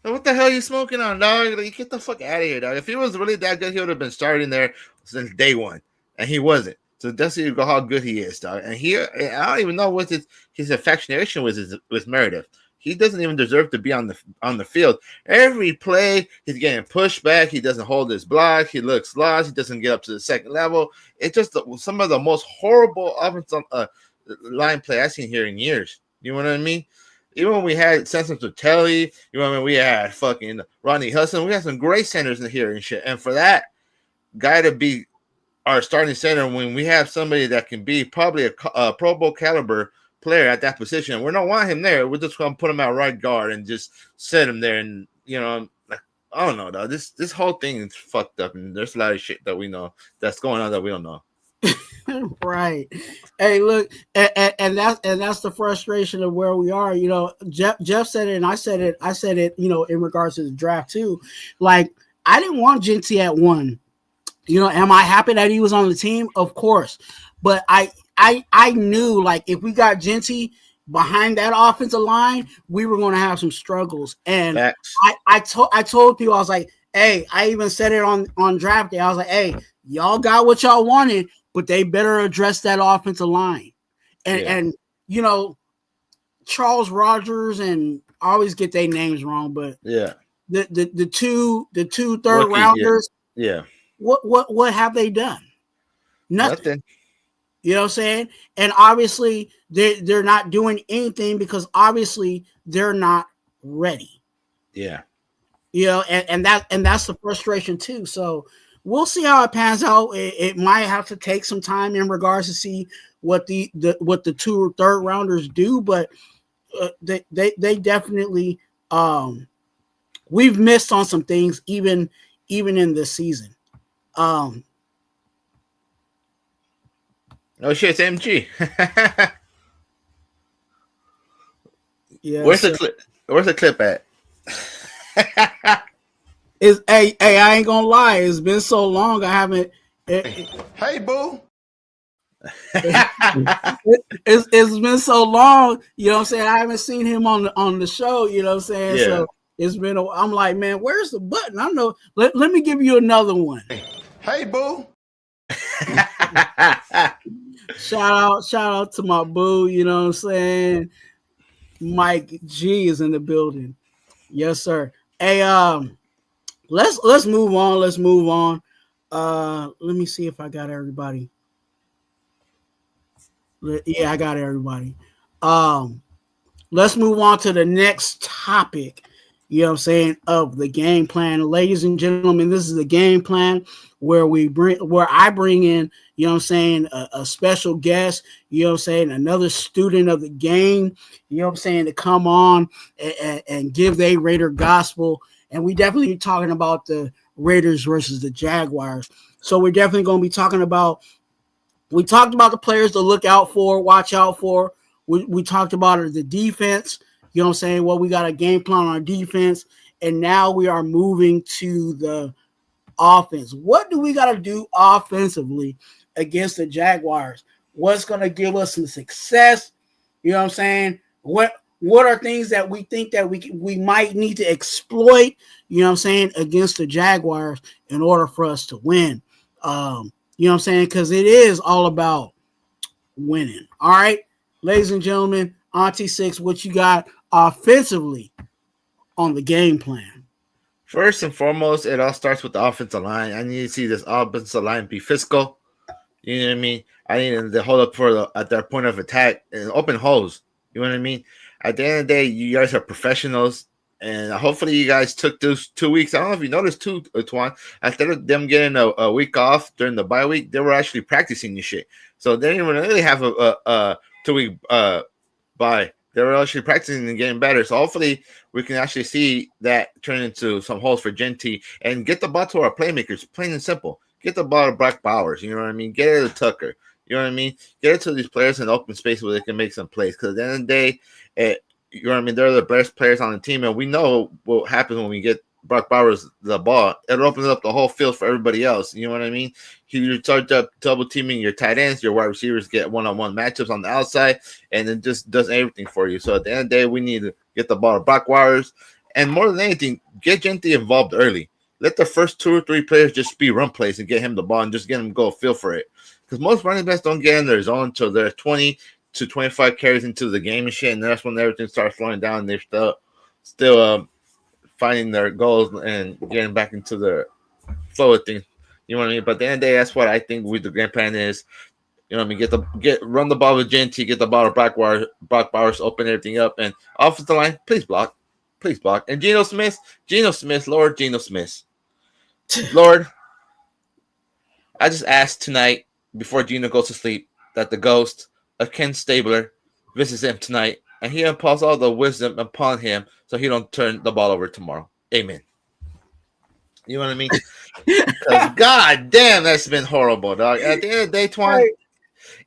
So what the hell are you smoking on, dog? Like, get the fuck out of here, dog. If he was really that good, he would have been starting there since day one. And he wasn't. So that's how good he is, dog. And I don't even know what his infatuation with Meredith. He doesn't even deserve to be on the field. Every play, he's getting pushed back. He doesn't hold his block. He looks lost. He doesn't get up to the second level. It's just some of the most horrible offensive line play I've seen here in years. You know what I mean? Even when we had Samson Totelli, we had fucking Ronnie Hudson. We had some great centers in here and shit. And for that guy to be our starting center when we have somebody that can be probably a Pro Bowl caliber player at that position, we don't want him there. We're just going to put him at right guard and just set him there. And, I don't know, though. This whole thing is fucked up, and there's a lot of shit that we know that's going on that we don't know. Right. Hey, look, and that's the frustration of where we are. Jeff said it, and I said it, in regards to the draft too. Like, I didn't want Genty at 1. Am I happy that he was on the team? Of course. But I knew, like, if we got Genty behind that offensive line, we were going to have some struggles. And Facts. I told people, I was like, hey, I even said it on draft day. I was like, hey, y'all got what y'all wanted, but they better address that offensive line. And Charles Rogers, and I always get their names wrong, but the two third Rookie, rounders, yeah. What have they done? Nothing. You know what I'm saying? And obviously they're not doing anything because obviously they're not ready. Yeah. And that's the frustration too. So we'll see how it pans out. It might have to take some time in regards to see what the two third rounders do, but they definitely we've missed on some things even in this season. Oh shit, it's MG. Yeah. Where's the clip at? Hey, I ain't gonna lie, it's been so long I haven't Hey, boo. it's been so long, you know what I'm saying? I haven't seen him on the show, you know what I'm saying? Yeah. So it's been I'm like, man, where's the button? I know. Let me give you another one. Hey, boo. Shout out to my boo, you know what I'm saying? Mike G is in the building. Yes, sir. Hey, let's move on. Let's move on. Let me see if I got everybody. Yeah, I got everybody. Let's move on to the next topic, you know what I'm saying, of the game plan. Ladies and gentlemen, this is the game plan where I bring in, you know what I'm saying, a special guest, you know what I'm saying, another student of the game, you know what I'm saying, to come on and give their Raider gospel. And we definitely be talking about the Raiders versus the Jaguars. So we're definitely going to be talking about, we talked about the players to look out for, watch out for. We talked about the defense, you know what I'm saying? Well, we got a game plan on our defense, and now we are moving to the offense. What do we got to do offensively against the Jaguars? What's going to give us some success? You know what I'm saying? What are things that we think that we might need to exploit, you know what I'm saying, against the Jaguars in order for us to win? You know what I'm saying? Because it is all about winning. All right, ladies and gentlemen, Auntie Six, what you got offensively on the game plan? First and foremost, it all starts with the offensive line. I need to see this offensive line be physical. You know what I mean? I need them to hold up at their point of attack and open holes. You know what I mean? At the end of the day, you guys are professionals, and hopefully you guys took those 2 weeks. I don't know if you noticed too, Twuan. Instead of them getting a week off during the bye week, they were actually practicing this shit. So they didn't really have a 2 week bye. They were actually practicing and getting better. So hopefully we can actually see that turn into some holes for Genty and get the ball to our playmakers, plain and simple. Get the ball to Brock Bowers, you know what I mean? Get it to Tucker, you know what I mean? Get it to these players in open space where they can make some plays. Because at the end of the day, you know what I mean? They're the best players on the team, and we know what happens when we get Brock Bowers the ball. It opens up the whole field for everybody else. You know what I mean? You start double teaming your tight ends, your wide receivers get one-on-one matchups on the outside, and it just does everything for you. So at the end of the day, we need to get the ball to Brock Bowers, and more than anything, get Genty involved early. Let the first 2 or 3 players just be run plays and get him the ball and just get him to go feel for it. Because most running backs don't get in their zone until they're 20 to 25 carries into the game and shit, and that's when everything starts slowing down and they're still finding their goals and getting back into the flow of things. You know what I mean? But at the end of the day, that's what I think the game plan is. You know what I mean? Run the ball with Genty, get the ball to Brock Bowers, open everything up, and offensive line, please block. And Geno Smith, Lord Geno Smith. Lord, I just asked tonight before Geno goes to sleep that the ghost of Ken Stabler visits him tonight, and he imparts all the wisdom upon him so he don't turn the ball over tomorrow. Amen. You know what I mean? Because God damn, that's been horrible, dog. At the end of the day, Twuan,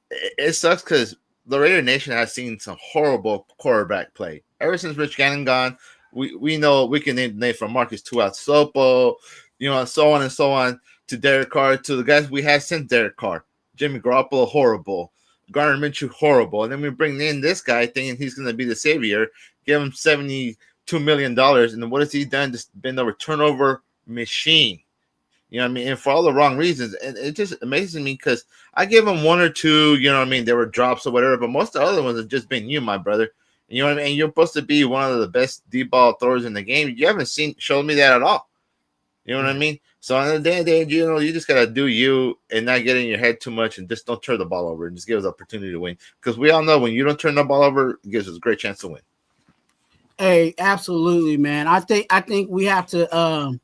it sucks because the Raider Nation has seen some horrible quarterback play. Ever since Rich Gannon gone, we know we can name from Marcus Tuiasopo, you know, so on and so on, to Derek Carr to the guys we had since Derek Carr. Jimmy Garoppolo, horrible. Gardner Minshew, horrible. And then we bring in this guy thinking he's going to be the savior, give him $72 million. And then what has he done? Just been a turnover machine. You know what I mean? And for all the wrong reasons. And it just amazes me because I give him one or two, you know what I mean? There were drops or whatever, but most of the other ones have just been you, my brother. You know what I mean? You're supposed to be one of the best deep ball throwers in the game. You haven't shown me that at all. You know what I mean? So on the day, you know, you just got to do you and not get in your head too much and just don't turn the ball over and just give us an opportunity to win. Because we all know when you don't turn the ball over, it gives us a great chance to win. Hey, absolutely, man. I think we have to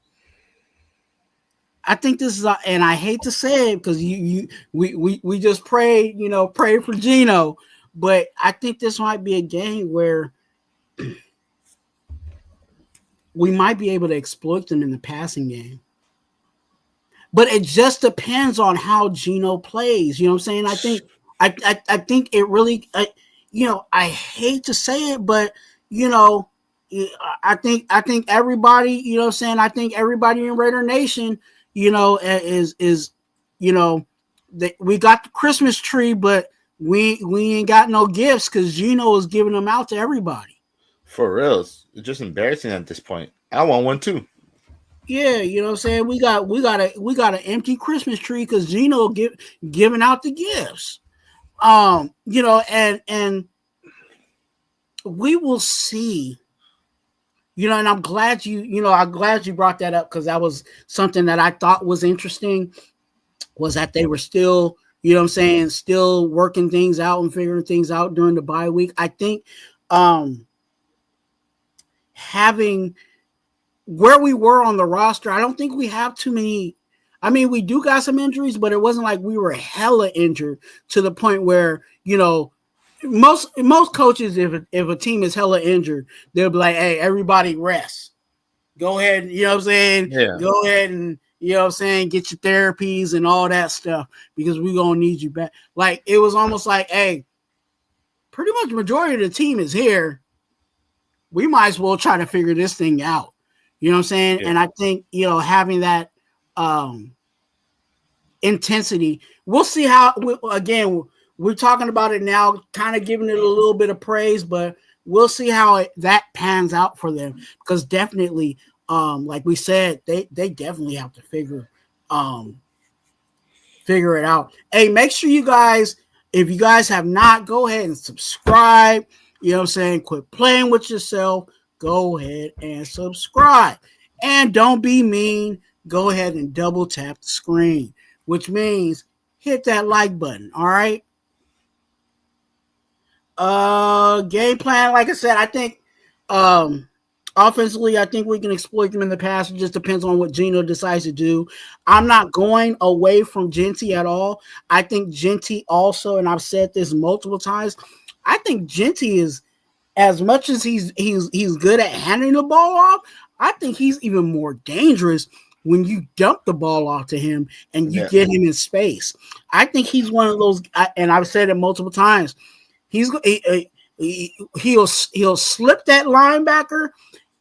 I think this is, and I hate to say it because we just pray for Geno, but I think this might be a game where we might be able to exploit them in the passing game. But it just depends on how Geno plays. You know what I'm saying? I think it really, I hate to say it, but I think everybody, you know what I'm saying? I think everybody in Raider Nation, is that we got the Christmas tree, but we ain't got no gifts because Geno is giving them out to everybody. For real, it's just embarrassing at this point. I want one too. Yeah, you know what I'm saying? We got an empty Christmas tree because Geno giving out the gifts. And we will see. And I'm glad you brought that up because that was something that I thought was interesting, was that they were still, still working things out and figuring things out during the bye week. I think having where we were on the roster, I don't think we have too many. I mean, we do got some injuries, but it wasn't like we were hella injured to the point where, most coaches, if a team is hella injured, they'll be like, hey, everybody rest. Go ahead, you know what I'm saying? Yeah. Go ahead and, you know what I'm saying, get your therapies and all that stuff because we're going to need you back. Like, it was almost like, hey, pretty much the majority of the team is here. We might as well try to figure this thing out. You know what I'm saying? Yeah. And I think, having that intensity, we'll see how, we're talking about it now, kind of giving it a little bit of praise, but we'll see how that pans out for them because definitely, like we said, they definitely have to figure it out. Hey, make sure you guys, if you guys have not, go ahead and subscribe. You know what I'm saying? Quit playing with yourself. Go ahead and subscribe. And don't be mean. Go ahead and double tap the screen, which means hit that like button. All right. Game plan, like I said, I think offensively, I think we can exploit them in the pass. It just depends on what Geno decides to do. I'm not going away from Genty at all. I think Genty also, and I've said this multiple times, I think Genty is, as much as he's good at handing the ball off, I think he's even more dangerous when you dump the ball off to him and you get him in space. I think he's one of those, and I've said it multiple times. He'll slip that linebacker,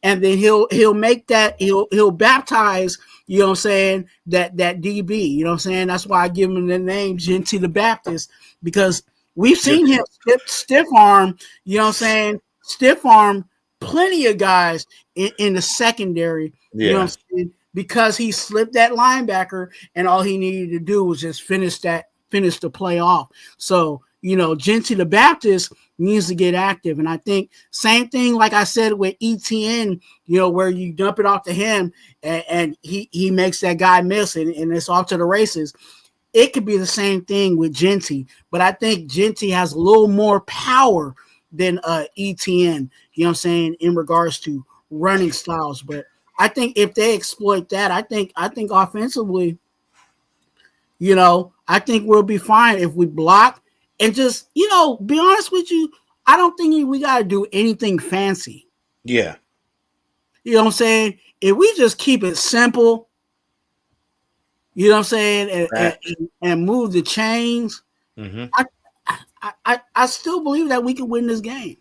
and then he'll make that he'll baptize. You know what I'm saying, that DB. You know what I'm saying. That's why I give him the name Genty the Baptist, because we've seen him stiff arm. You know what I'm saying, stiff arm plenty of guys in the secondary. You know what I'm saying, because he slipped that linebacker, and all he needed to do was just finish the play off. So, Genty the Baptist needs to get active. And I think same thing, like I said, with ETN, where you dump it off to him and he makes that guy miss and it's off to the races. It could be the same thing with Genty, but I think Genty has a little more power than ETN, you know what I'm saying, in regards to running styles. But I think if they exploit that, I think offensively, I think we'll be fine if we block. And just, be honest with you, I don't think we got to do anything fancy. Yeah. You know what I'm saying? If we just keep it simple, you know what I'm saying, and move the chains, I still believe that we can win this game.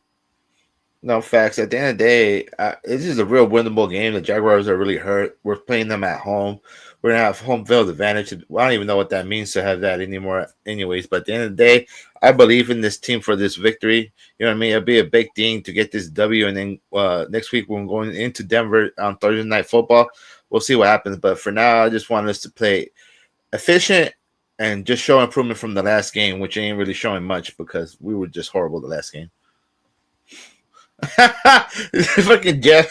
No, facts. At the end of the day, this is a real winnable game. The Jaguars are really hurt. We're playing them at home. we're gonna have home field advantage. I don't even know what that means to have that anymore, anyways. But at the end of the day, I believe in this team for this victory. You know what I mean? It'll be a big thing to get this W, and then next week when we're going into Denver on Thursday Night Football, we'll see what happens. But for now, I just want us to play efficient and just show improvement from the last game, which ain't really showing much because we were just horrible the last game. Fucking Jeff.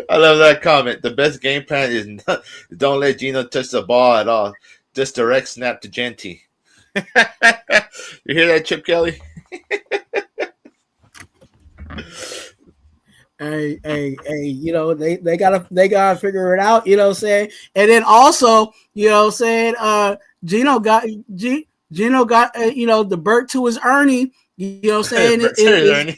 I love that comment. The best game plan is don't let Gino touch the ball at all. Just direct snap to Genty. You hear that, Chip Kelly? Hey, you know, they gotta figure it out, you know what I'm saying? And then also, you know what I'm saying, Gino got you know, the Burt to his Ernie, you know what I'm saying?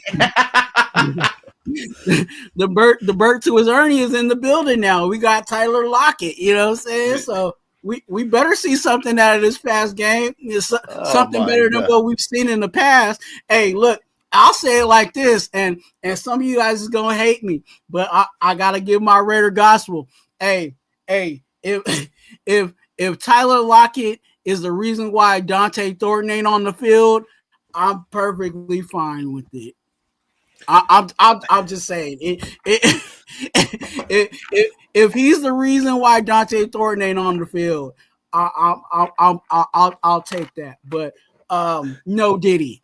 The Burt to his Ernie is in the building now. We got Tyler Lockett, you know what I'm saying? So we better see something out of this past game. Something better than what we've seen in the past. Hey, look, I'll say it like this, and some of you guys is gonna hate me, but I gotta give my Raider gospel. Hey, if Tyler Lockett is the reason why Dante Thornton ain't on the field, I'm perfectly fine with it. I'm just saying if he's the reason why Dante Thornton ain't on the field, I'll take that. But no Diddy.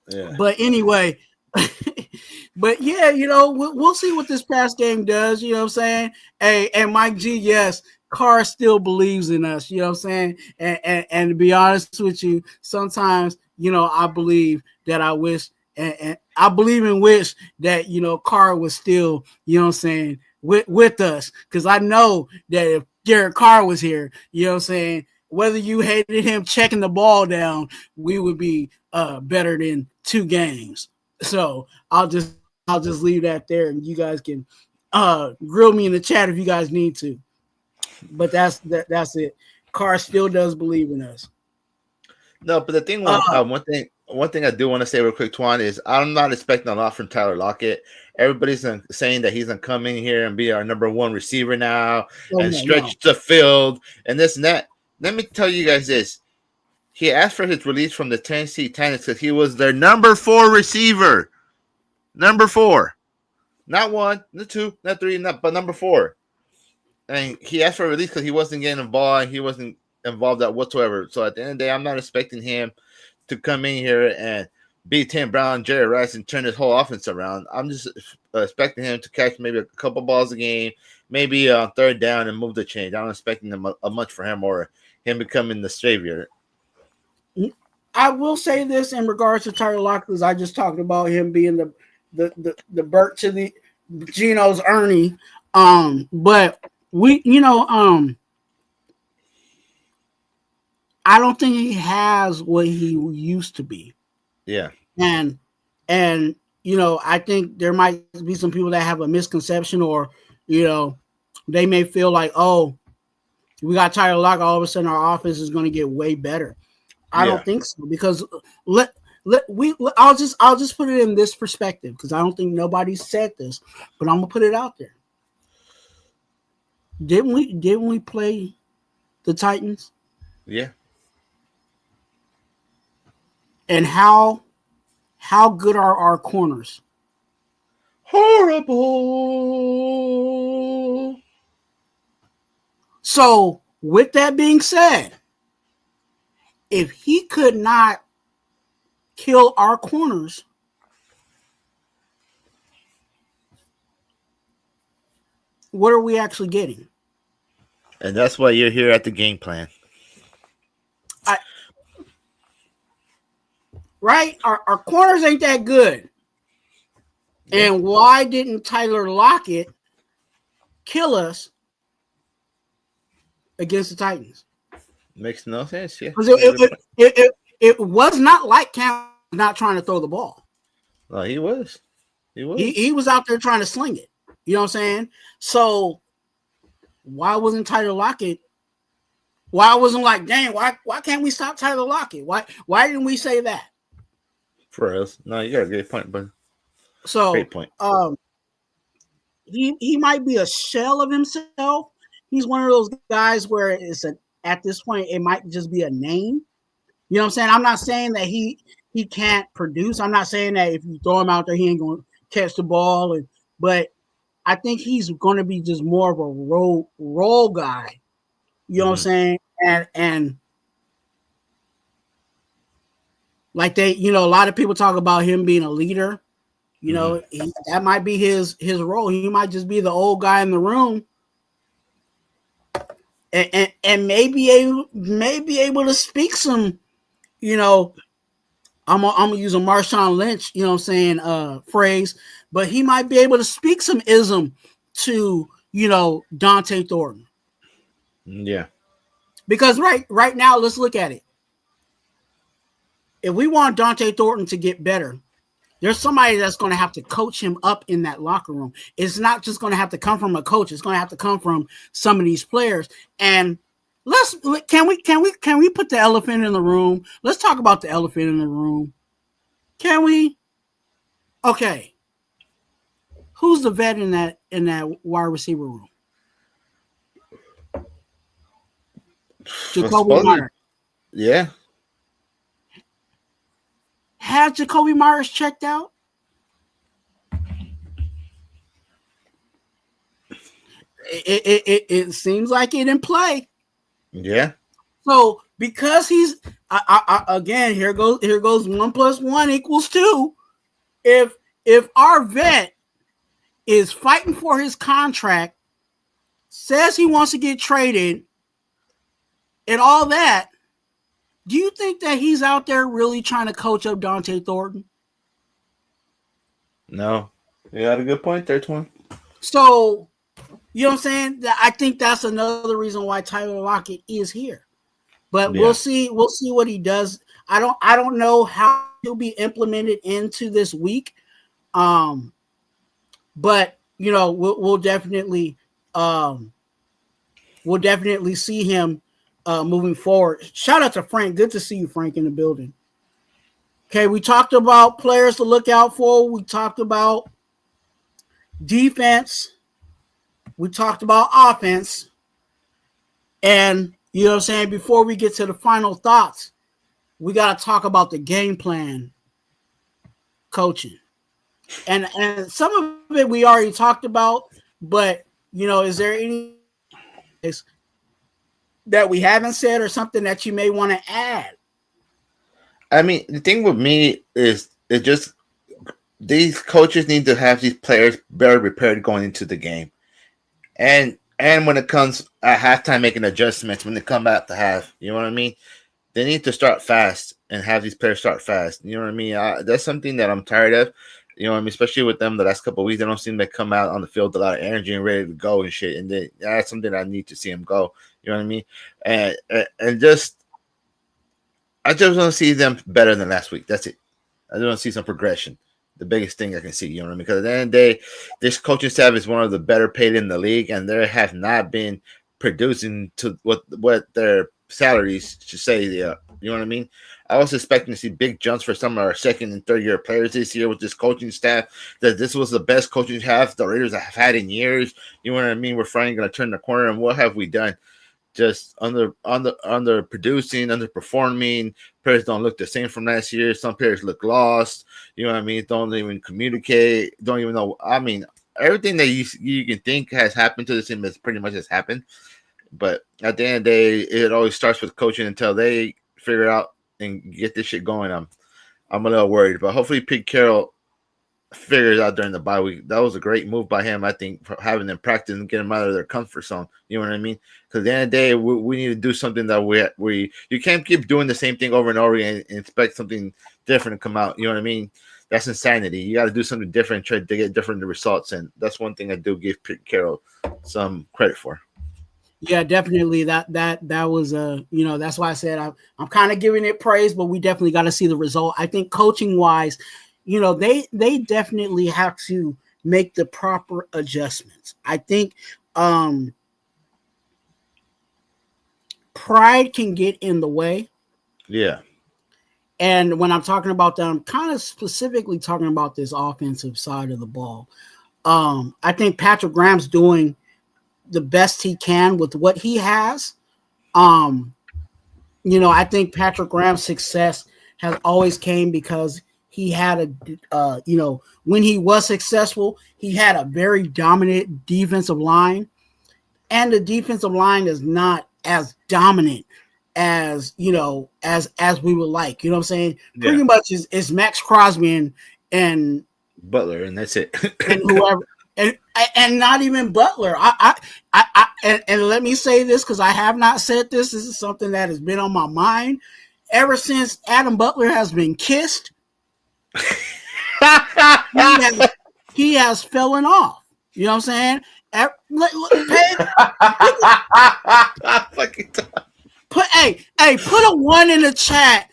Yeah. But anyway, but yeah, you know, we'll see what this past game does. You know what I'm saying? Hey, and Mike G, yes, Carr still believes in us. You know what I'm saying? And to be honest with you, sometimes, you know, I believe that I wish, and I believe and wish that, you know, Carr was still, you know what I'm saying, with us, because I know that if Derek Carr was here, you know what I'm saying, whether you hated him checking the ball down, we would be better than 2 games. So I'll just leave that there, and you guys can grill me in the chat if you guys need to. But that's it. Carr still does believe in us. No, but the thing, one thing I do want to say real quick, Twuan, is I'm not expecting a lot from Tyler Lockett. Everybody's saying that he's gonna come in here and be our number 1 receiver now and stretch the field and this and that. Let me tell you guys this. He asked for his release from the Tennessee Titans because he was their number 4 receiver. Number 4. Not 1, not 2, not 3, but number 4. And he asked for a release because he wasn't getting involved. He wasn't involved at whatsoever. So at the end of the day, I'm not expecting him to come in here and beat Tim Brown, Jerry Rice, and turn his whole offense around. I'm just expecting him to catch maybe a couple balls a game, maybe on 3rd down and move the change. I'm not expecting much for him or him becoming the savior. I will say this in regards to Tyler Lockett, because I just talked about him being the Burt to the Gino's Ernie. But we, you know, I don't think he has what he used to be. Yeah. And you know, I think there might be some people that have a misconception, or, you know, they may feel like, oh, we got Tyler Lockett, all of a sudden our offense is going to get way better. I don't think so, because I'll just put it in this perspective, because I don't think nobody said this, but I'm gonna put it out there. Didn't we play the Titans? Yeah. And how good are our corners? Horrible. So with that being said, if he could not kill our corners, what are we actually getting? And that's why you're here at the game plan. Right? Our corners ain't that good. Yeah. And why didn't Tyler Lockett kill us against the Titans? Makes no sense, yeah. It was not like Cam not trying to throw the ball. No, he was. He was out there trying to sling it. You know what I'm saying? So why wasn't Tyler Lockett? Why I wasn't like, dang, why can't we stop Tyler Lockett? Why didn't we say that? For us. No, you got a great point, but so great point. he might be a shell of himself. He's one of those guys where at this point it might just be a name. You know what I'm saying? I'm not saying that he can't produce. I'm not saying that if you throw him out there he ain't going to catch the ball, but I think he's going to be just more of a role guy. You know what I'm saying? And like a lot of people talk about him being a leader. That might be his role. He might just be the old guy in the room, and maybe able to speak some. I'm gonna use a Marshawn Lynch, phrase, but he might be able to speak some ism to Dante Thornton. Yeah. Because right now, let's look at it. If we want Dante Thornton to get better, there's somebody that's going to have to coach him up in that locker room. It's not just going to have to come from a coach. It's going to have to come from some of these players. And can we put the elephant in the room? Let's talk about the elephant in the room. Can we? Okay. Who's the vet in that wide receiver room? Jacoby Myers. Yeah. Has Jacoby Myers checked out? It seems like it in play. Yeah. So because he's again, here goes 1 + 1 = 2. If our vet is fighting for his contract, says he wants to get traded, and all that, do you think that he's out there really trying to coach up Dante Thornton? No. You got a good point there, Twin. So, you know what I'm saying? I think that's another reason why Tyler Lockett is here. But we'll see what he does. I don't know how he'll be implemented into this week. But we'll definitely see him moving forward. Shout out to Frank. Good to see you, Frank, in the building. Okay, we talked about players to look out for. We talked about defense. We talked about offense. And, you know what I'm saying, before we get to the final thoughts, we got to talk about the game plan coaching. And some of it we already talked about, but, is there any that we haven't said or something that you may want to add? I mean, the thing with me is just these coaches need to have these players better prepared going into the game. And when it comes at halftime making adjustments, when they come out to half, you know what I mean? They need to start fast and have these players start fast. You know what I mean? That's something that I'm tired of. You know what I mean? Especially with them the last couple of weeks, they don't seem to come out on the field with a lot of energy and ready to go and shit. And that's something I need to see them go. You know what I mean? And I just want to see them better than last week. That's it. I just want to see some progression. The biggest thing I can see, you know what I mean? Because at the end of the day, this coaching staff is one of the better paid in the league, and they have not been producing to what their salaries should say they are. You know what I mean? I was expecting to see big jumps for some of our second and third year players this year with this coaching staff. That this was the best coaching staff the Raiders have had in years. You know what I mean? We're finally going to turn the corner, and what have we done? Just under producing, underperforming. Players don't look the same from last year. Some players look lost. You know what I mean? Don't even communicate. Don't even know. I mean, everything that you can think has happened to the team has pretty much has happened. But at the end of the day, it always starts with coaching until they figure out and get this shit going. I'm a little worried, but hopefully Pete Carroll figures out during the bye week. That was a great move by him, I think, for having them practice and get them out of their comfort zone. You know what I mean? Because at the end of the day, we need to do something that you can't keep doing the same thing over and over again and expect something different to come out. You know what I mean? That's insanity. You got to do something different, try to get different results, and that's one thing I do give Pete Carroll some credit for. Yeah, definitely. That was that's why I said I'm kind of giving it praise, but we definitely got to see the result. I think coaching wise, they definitely have to make the proper adjustments. I think pride can get in the way. Yeah. And when I'm talking about that, I'm kind of specifically talking about this offensive side of the ball. I think Patrick Graham's doing the best he can with what he has. I think Patrick Graham's success has always came because he had when he was successful, he had a very dominant defensive line, and the defensive line is not as dominant as as we would like. You know what I'm saying? Yeah. Pretty much is Max Crosby and Butler, and that's it. And whoever, and not even Butler. And let me say this because I have not said this. This is something that has been on my mind ever since Adam Butler has been kissed. he has fallen off. You know what I'm saying? Put a 1 in the chat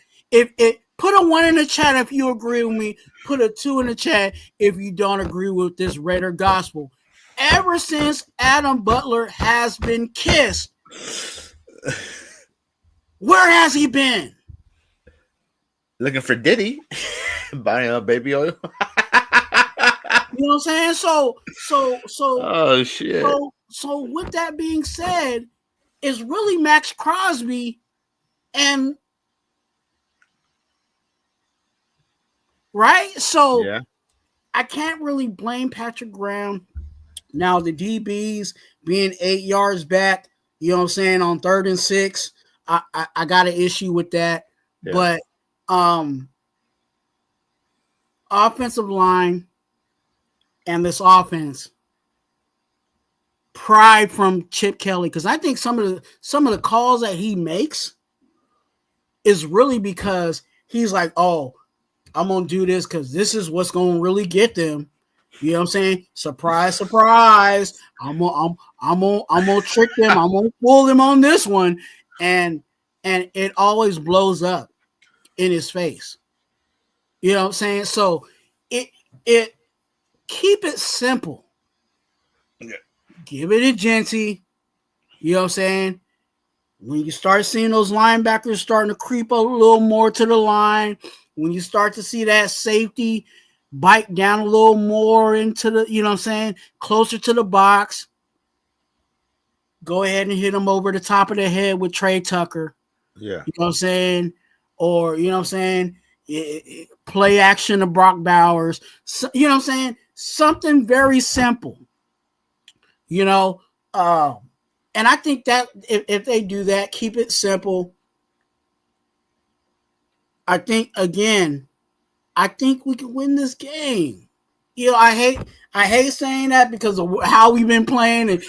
put a 1 in the chat if you agree with me. Put a 2 in the chat if you don't agree with this Raider gospel. Ever since Adam Butler has been kissed, where has he been? Looking for Diddy, buying up baby oil. You know what I'm saying? So. Oh shit. So with that being said, it's really Max Crosby and right. So yeah. I can't really blame Patrick Graham. Now the DBs being 8 yards back, you know what I'm saying, on 3rd and 6, I got an issue with that. Yeah. But offensive line and this offense, pride from Chip Kelly, because I think some of the calls that he makes is really because he's like, oh, I'm gonna do this because this is what's gonna really get them. You know what I'm saying? Surprise, surprise. I'm gonna trick them. I'm gonna fool them on this one, and it always blows up in his face. You know what I'm saying? So it keep it simple. Yeah. Give it a Genty. You know what I'm saying? When you start seeing those linebackers starting to creep a little more to the line, when you start to see that safety bite down a little more into the, you know what I'm saying, closer to the box, go ahead and hit him over the top of the head with Trey Tucker. Yeah. You know what I'm saying? Or, you know what I'm saying, play action to Brock Bowers. So, you know what I'm saying? Something very simple. You know, and I think that if they do that, keep it simple. I think we can win this game. You know, I hate saying that because of how we've been playing and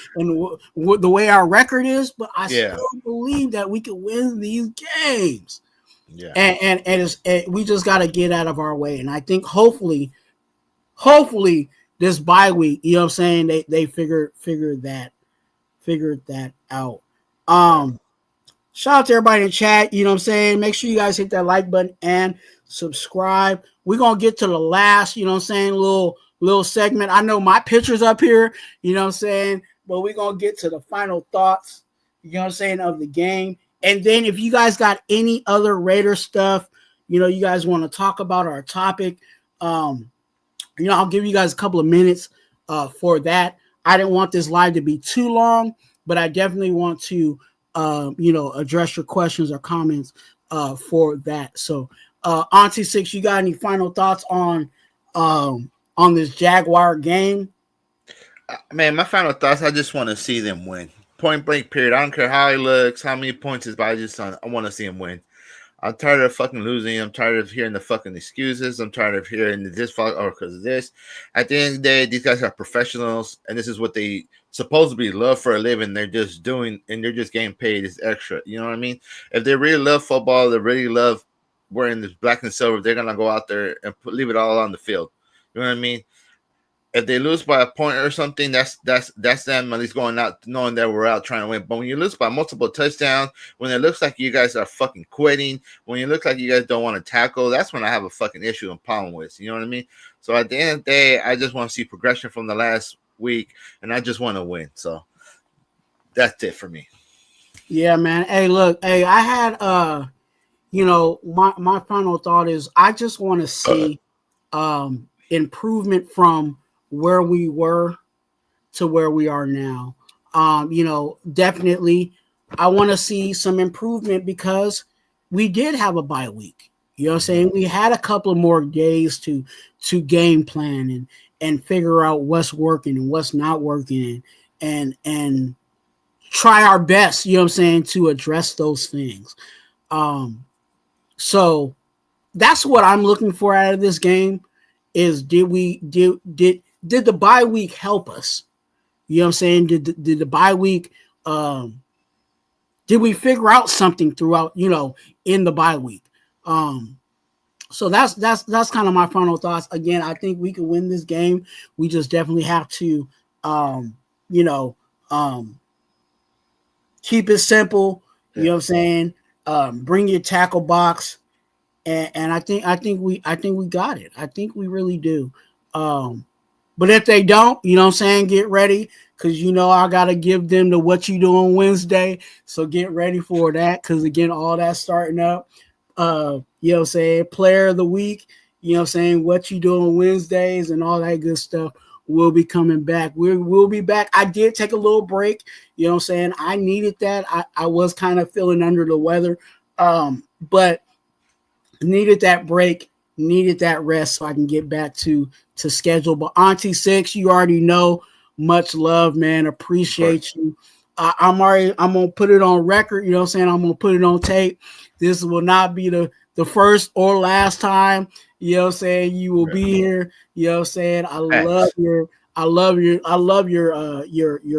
the way our record is, but I still believe that we can win these games. Yeah, and we just got to get out of our way. And I think hopefully this bye week, you know what I'm saying, they figured that out. Shout out to everybody in chat, you know what I'm saying? Make sure you guys hit that like button and subscribe. We're going to get to the last, you know what I'm saying, little segment. I know my picture's up here, you know what I'm saying, but we're going to get to the final thoughts, you know what I'm saying, of the game. And then if you guys got any other Raider stuff, you know, you guys want to talk about our topic, you know, I'll give you guys a couple of minutes for that. I didn't want this live to be too long, but I definitely want to, you know, address your questions or comments for that. So, Auntie Six, you got any final thoughts on this Jaguar game? Man, my final thoughts, I just want to see them win. Point blank, period. I don't care how he looks, how many points is, but I want to see him win. I'm tired of fucking losing. I'm tired of hearing the fucking excuses. I'm tired of hearing this or because of this. At the end of the day, these guys are professionals, and this is what they supposedly love for a living. They're just doing, and they're just getting paid as extra. You know what I mean? If they really love football, they really love wearing this black and silver, they're gonna go out there and leave it all on the field. You know what I mean? If they lose by a point or something, that's them at least going out knowing that we're out trying to win. But when you lose by multiple touchdowns, when it looks like you guys are fucking quitting, when you look like you guys don't want to tackle, that's when I have a fucking issue and problem with. You know what I mean? So at the end of the day, I just want to see progression from the last week, and I just want to win. So that's it for me. Yeah, man. Hey, look, hey, I had you know, my final thought is I just want to see improvement from where we were to where we are now. Definitely I want to see some improvement because we did have a bye week. You know what I'm saying? We had a couple of more days to game plan and figure out what's working and what's not working and try our best, you know what I'm saying, to address those things. So that's what I'm looking for out of this game is did the bye week help us? You know what I'm saying? Did the bye week did we figure out something throughout, in the bye week? So that's kind of my final thoughts. Again, I think we can win this game. We just definitely have to keep it simple. You know what I'm saying? Bring your tackle box. And I think we got it. I think we really do. But if they don't, you know what I'm saying, get ready because I gotta give them the what you do on Wednesday. So get ready for that because again, all that's starting up. You know what I'm saying, player of the week, you know what I'm saying, what you do on Wednesdays and all that good stuff will be coming back. We'll be back. I did take a little break, you know what I'm saying. I needed that. I was kind of feeling under the weather. But needed that break, needed that rest so I can get back to schedule. But Auntie Six, you already know, much love, man. Appreciate you. I'm gonna put it on record, you know what I'm saying? I'm gonna put it on tape. This will not be the first or last time, you know what I'm saying, you will be here. You know what I'm saying? I love your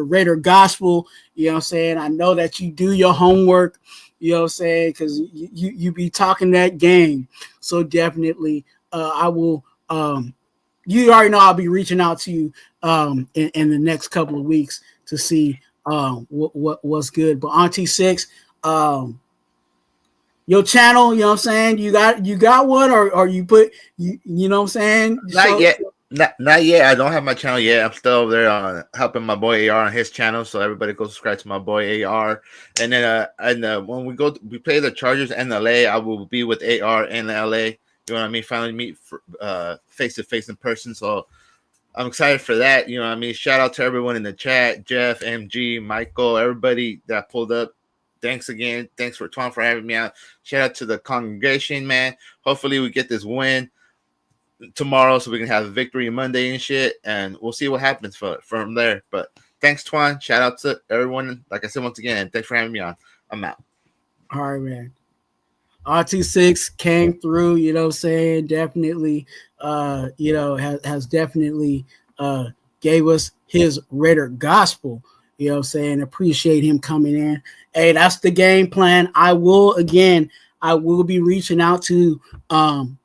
Raider gospel, you know what I'm saying? I know that you do your homework. You know what I'm saying? Because you be talking that game. So definitely I will you already know I'll be reaching out to you in the next couple of weeks to see what's good. But Auntie Six, your channel, you know what I'm saying? You got one or you put you know what I'm saying? Not yet. Not yet. I don't have my channel yet. I'm still over there on helping my boy AR on his channel. So everybody go subscribe to my boy AR. And then when we play the Chargers and LA, I will be with AR in LA. You know what I mean? Finally meet face to face in person. So I'm excited for that. You know what I mean? Shout out to everyone in the chat, Jeff, MG, Michael, everybody that pulled up. Thanks again. Thanks for Twuan for having me out. Shout out to the congregation, man. Hopefully we get this win tomorrow so we can have a victory Monday and shit, and we'll see what happens from there. But thanks, Twuan. Shout out to everyone. Like I said, once again, thanks for having me on. I'm out. All right, man. RT6 came through, you know what I'm saying? Definitely, has definitely gave us his Raider gospel, you know what I'm saying? Appreciate him coming in. Hey, that's the game plan. I will be reaching out to some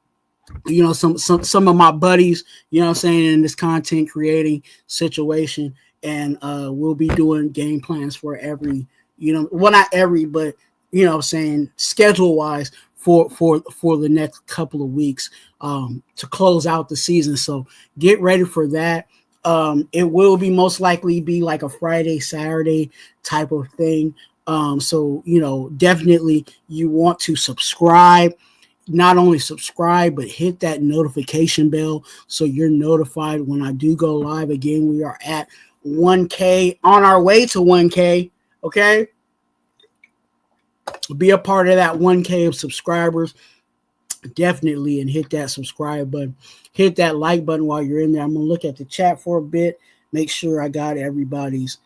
of my buddies, you know what I'm saying, in this content creating situation. And we'll be doing game plans for every, not every, but you know what I'm saying, schedule wise for the next couple of weeks to close out the season. So get ready for that. It will be most likely be like a Friday, Saturday type of thing. So, definitely you want to subscribe. Not only subscribe, but hit that notification bell so you're notified when I do go live. Again, we are at 1K, on our way to 1K, okay? Be a part of that 1K of subscribers, definitely, and hit that subscribe button. Hit that like button while you're in there. I'm going to look at the chat for a bit, make sure I got everybody's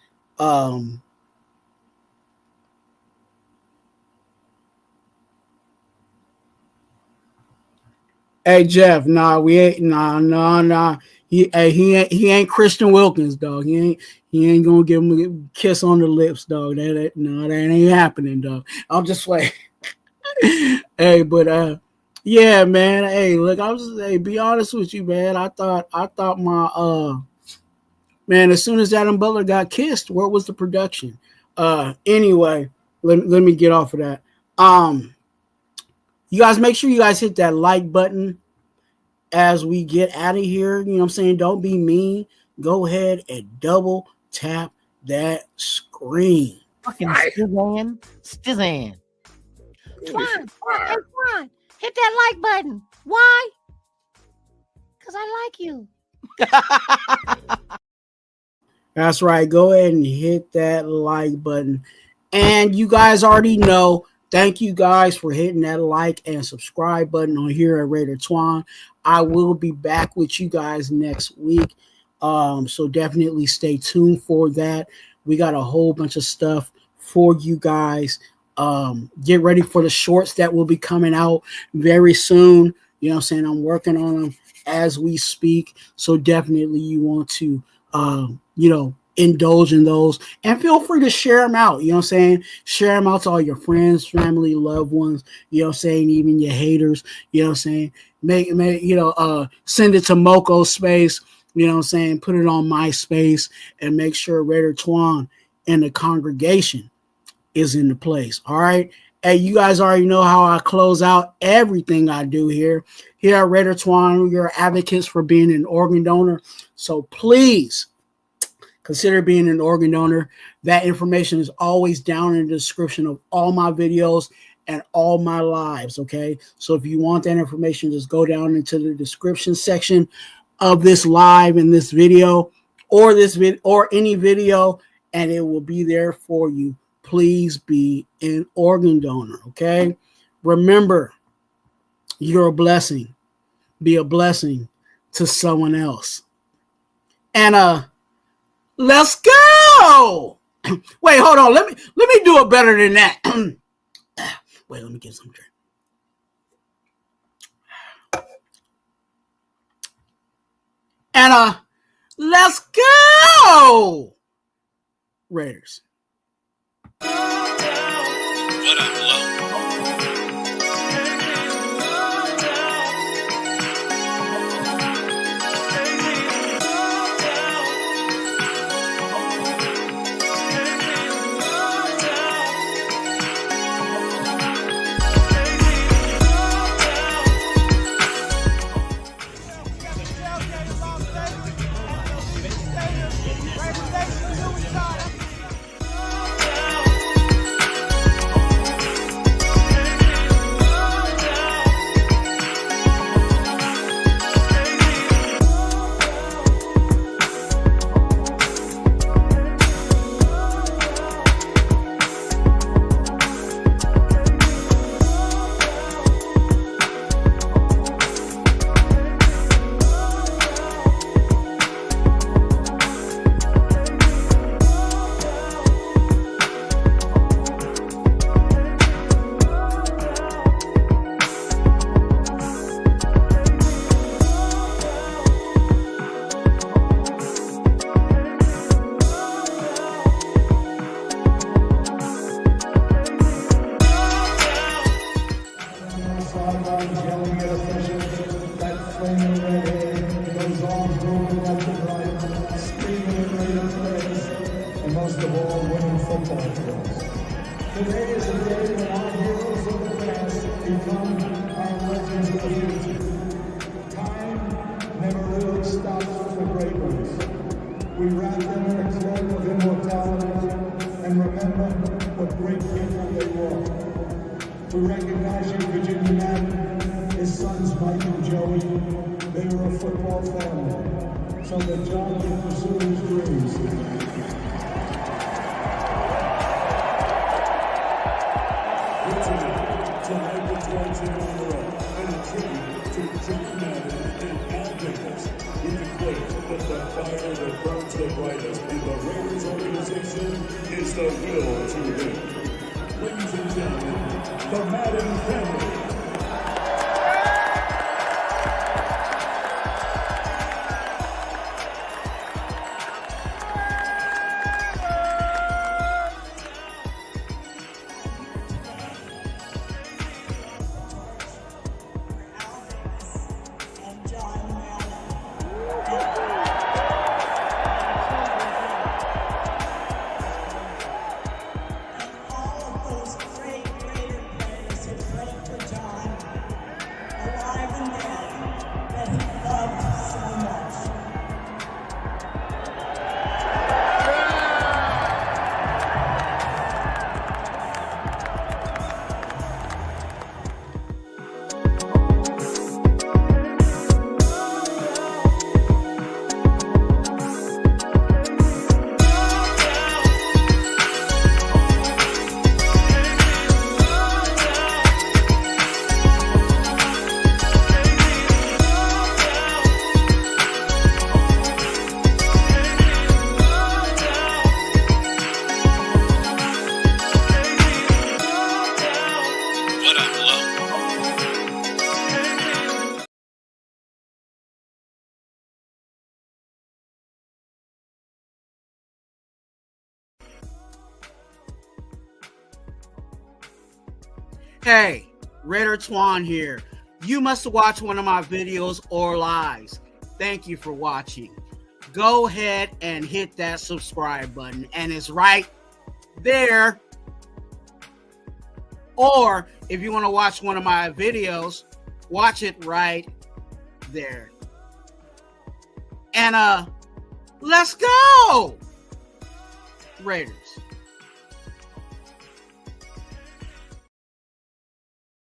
Hey Jeff, we ain't nah. He ain't Christian Wilkins, dog. He ain't gonna give him a kiss on the lips, dog. That ain't happening, dog. I'm just like, hey, but yeah, man. Hey, look, be honest with you, man. I thought my man, as soon as Adam Butler got kissed, where was the production? Anyway, let me get off of that. You guys make sure you guys hit that like button as we get out of here. You know what I'm saying? Don't be mean. Go ahead and double tap that screen. Fucking Stizan. Twuan, hit that like button. Why? Because I like you. That's right. Go ahead and hit that like button. And you guys already know, thank you guys for hitting that like and subscribe button on here at Raider Twuan. I will be back with you guys next week. So definitely stay tuned for that. We got a whole bunch of stuff for you guys. Get ready for the shorts that will be coming out very soon. You know what I'm saying? I'm working on them as we speak. So definitely you want to indulge in those, and feel free to share them out. You know what I'm saying? Share them out to all your friends, family, loved ones, you know what I'm saying? Even your haters, you know what I'm saying? Send it to Moco Space, you know what I'm saying? Put it on MySpace, and make sure Raider Twuan and the congregation is in the place. All right. Hey, you guys already know how I close out everything I do here. Here at Raider Twuan, we are advocates for being an organ donor. So please consider being an organ donor. That information is always down in the description of all my videos and all my lives, okay? So if you want that information, just go down into the description section of this live and this video, or any video, and it will be there for you. Please be an organ donor, okay? Remember, you're a blessing. Be a blessing to someone else. And let's go. Wait, hold on. Let me do it better than that. Wait, let me get some drink. And let's go, Raiders. What up, low? Today is the day when our heroes of the past become our legends of the future. Time never really stops for the great ones. We wrap them in a cloak of immortality and remember what great people they were. We recognize you, Virginia Matt, his sons Mike and Joey. They were a football family, so that John could pursue his dreams. Tonight the 12 team on the road, and a tribute to John Madden and Al Davis. We declare that the fire that burns the brightest in the Raiders organization is the will to win. Ladies and gentlemen, the Madden family. All of those great Raider players who played Hey, Raider Twuan here. You must watch one of my videos or lives. Thank you for watching. Go ahead and hit that subscribe button, and it's right there. Or if you want to watch one of my videos, watch it right there. And let's go, Raiders.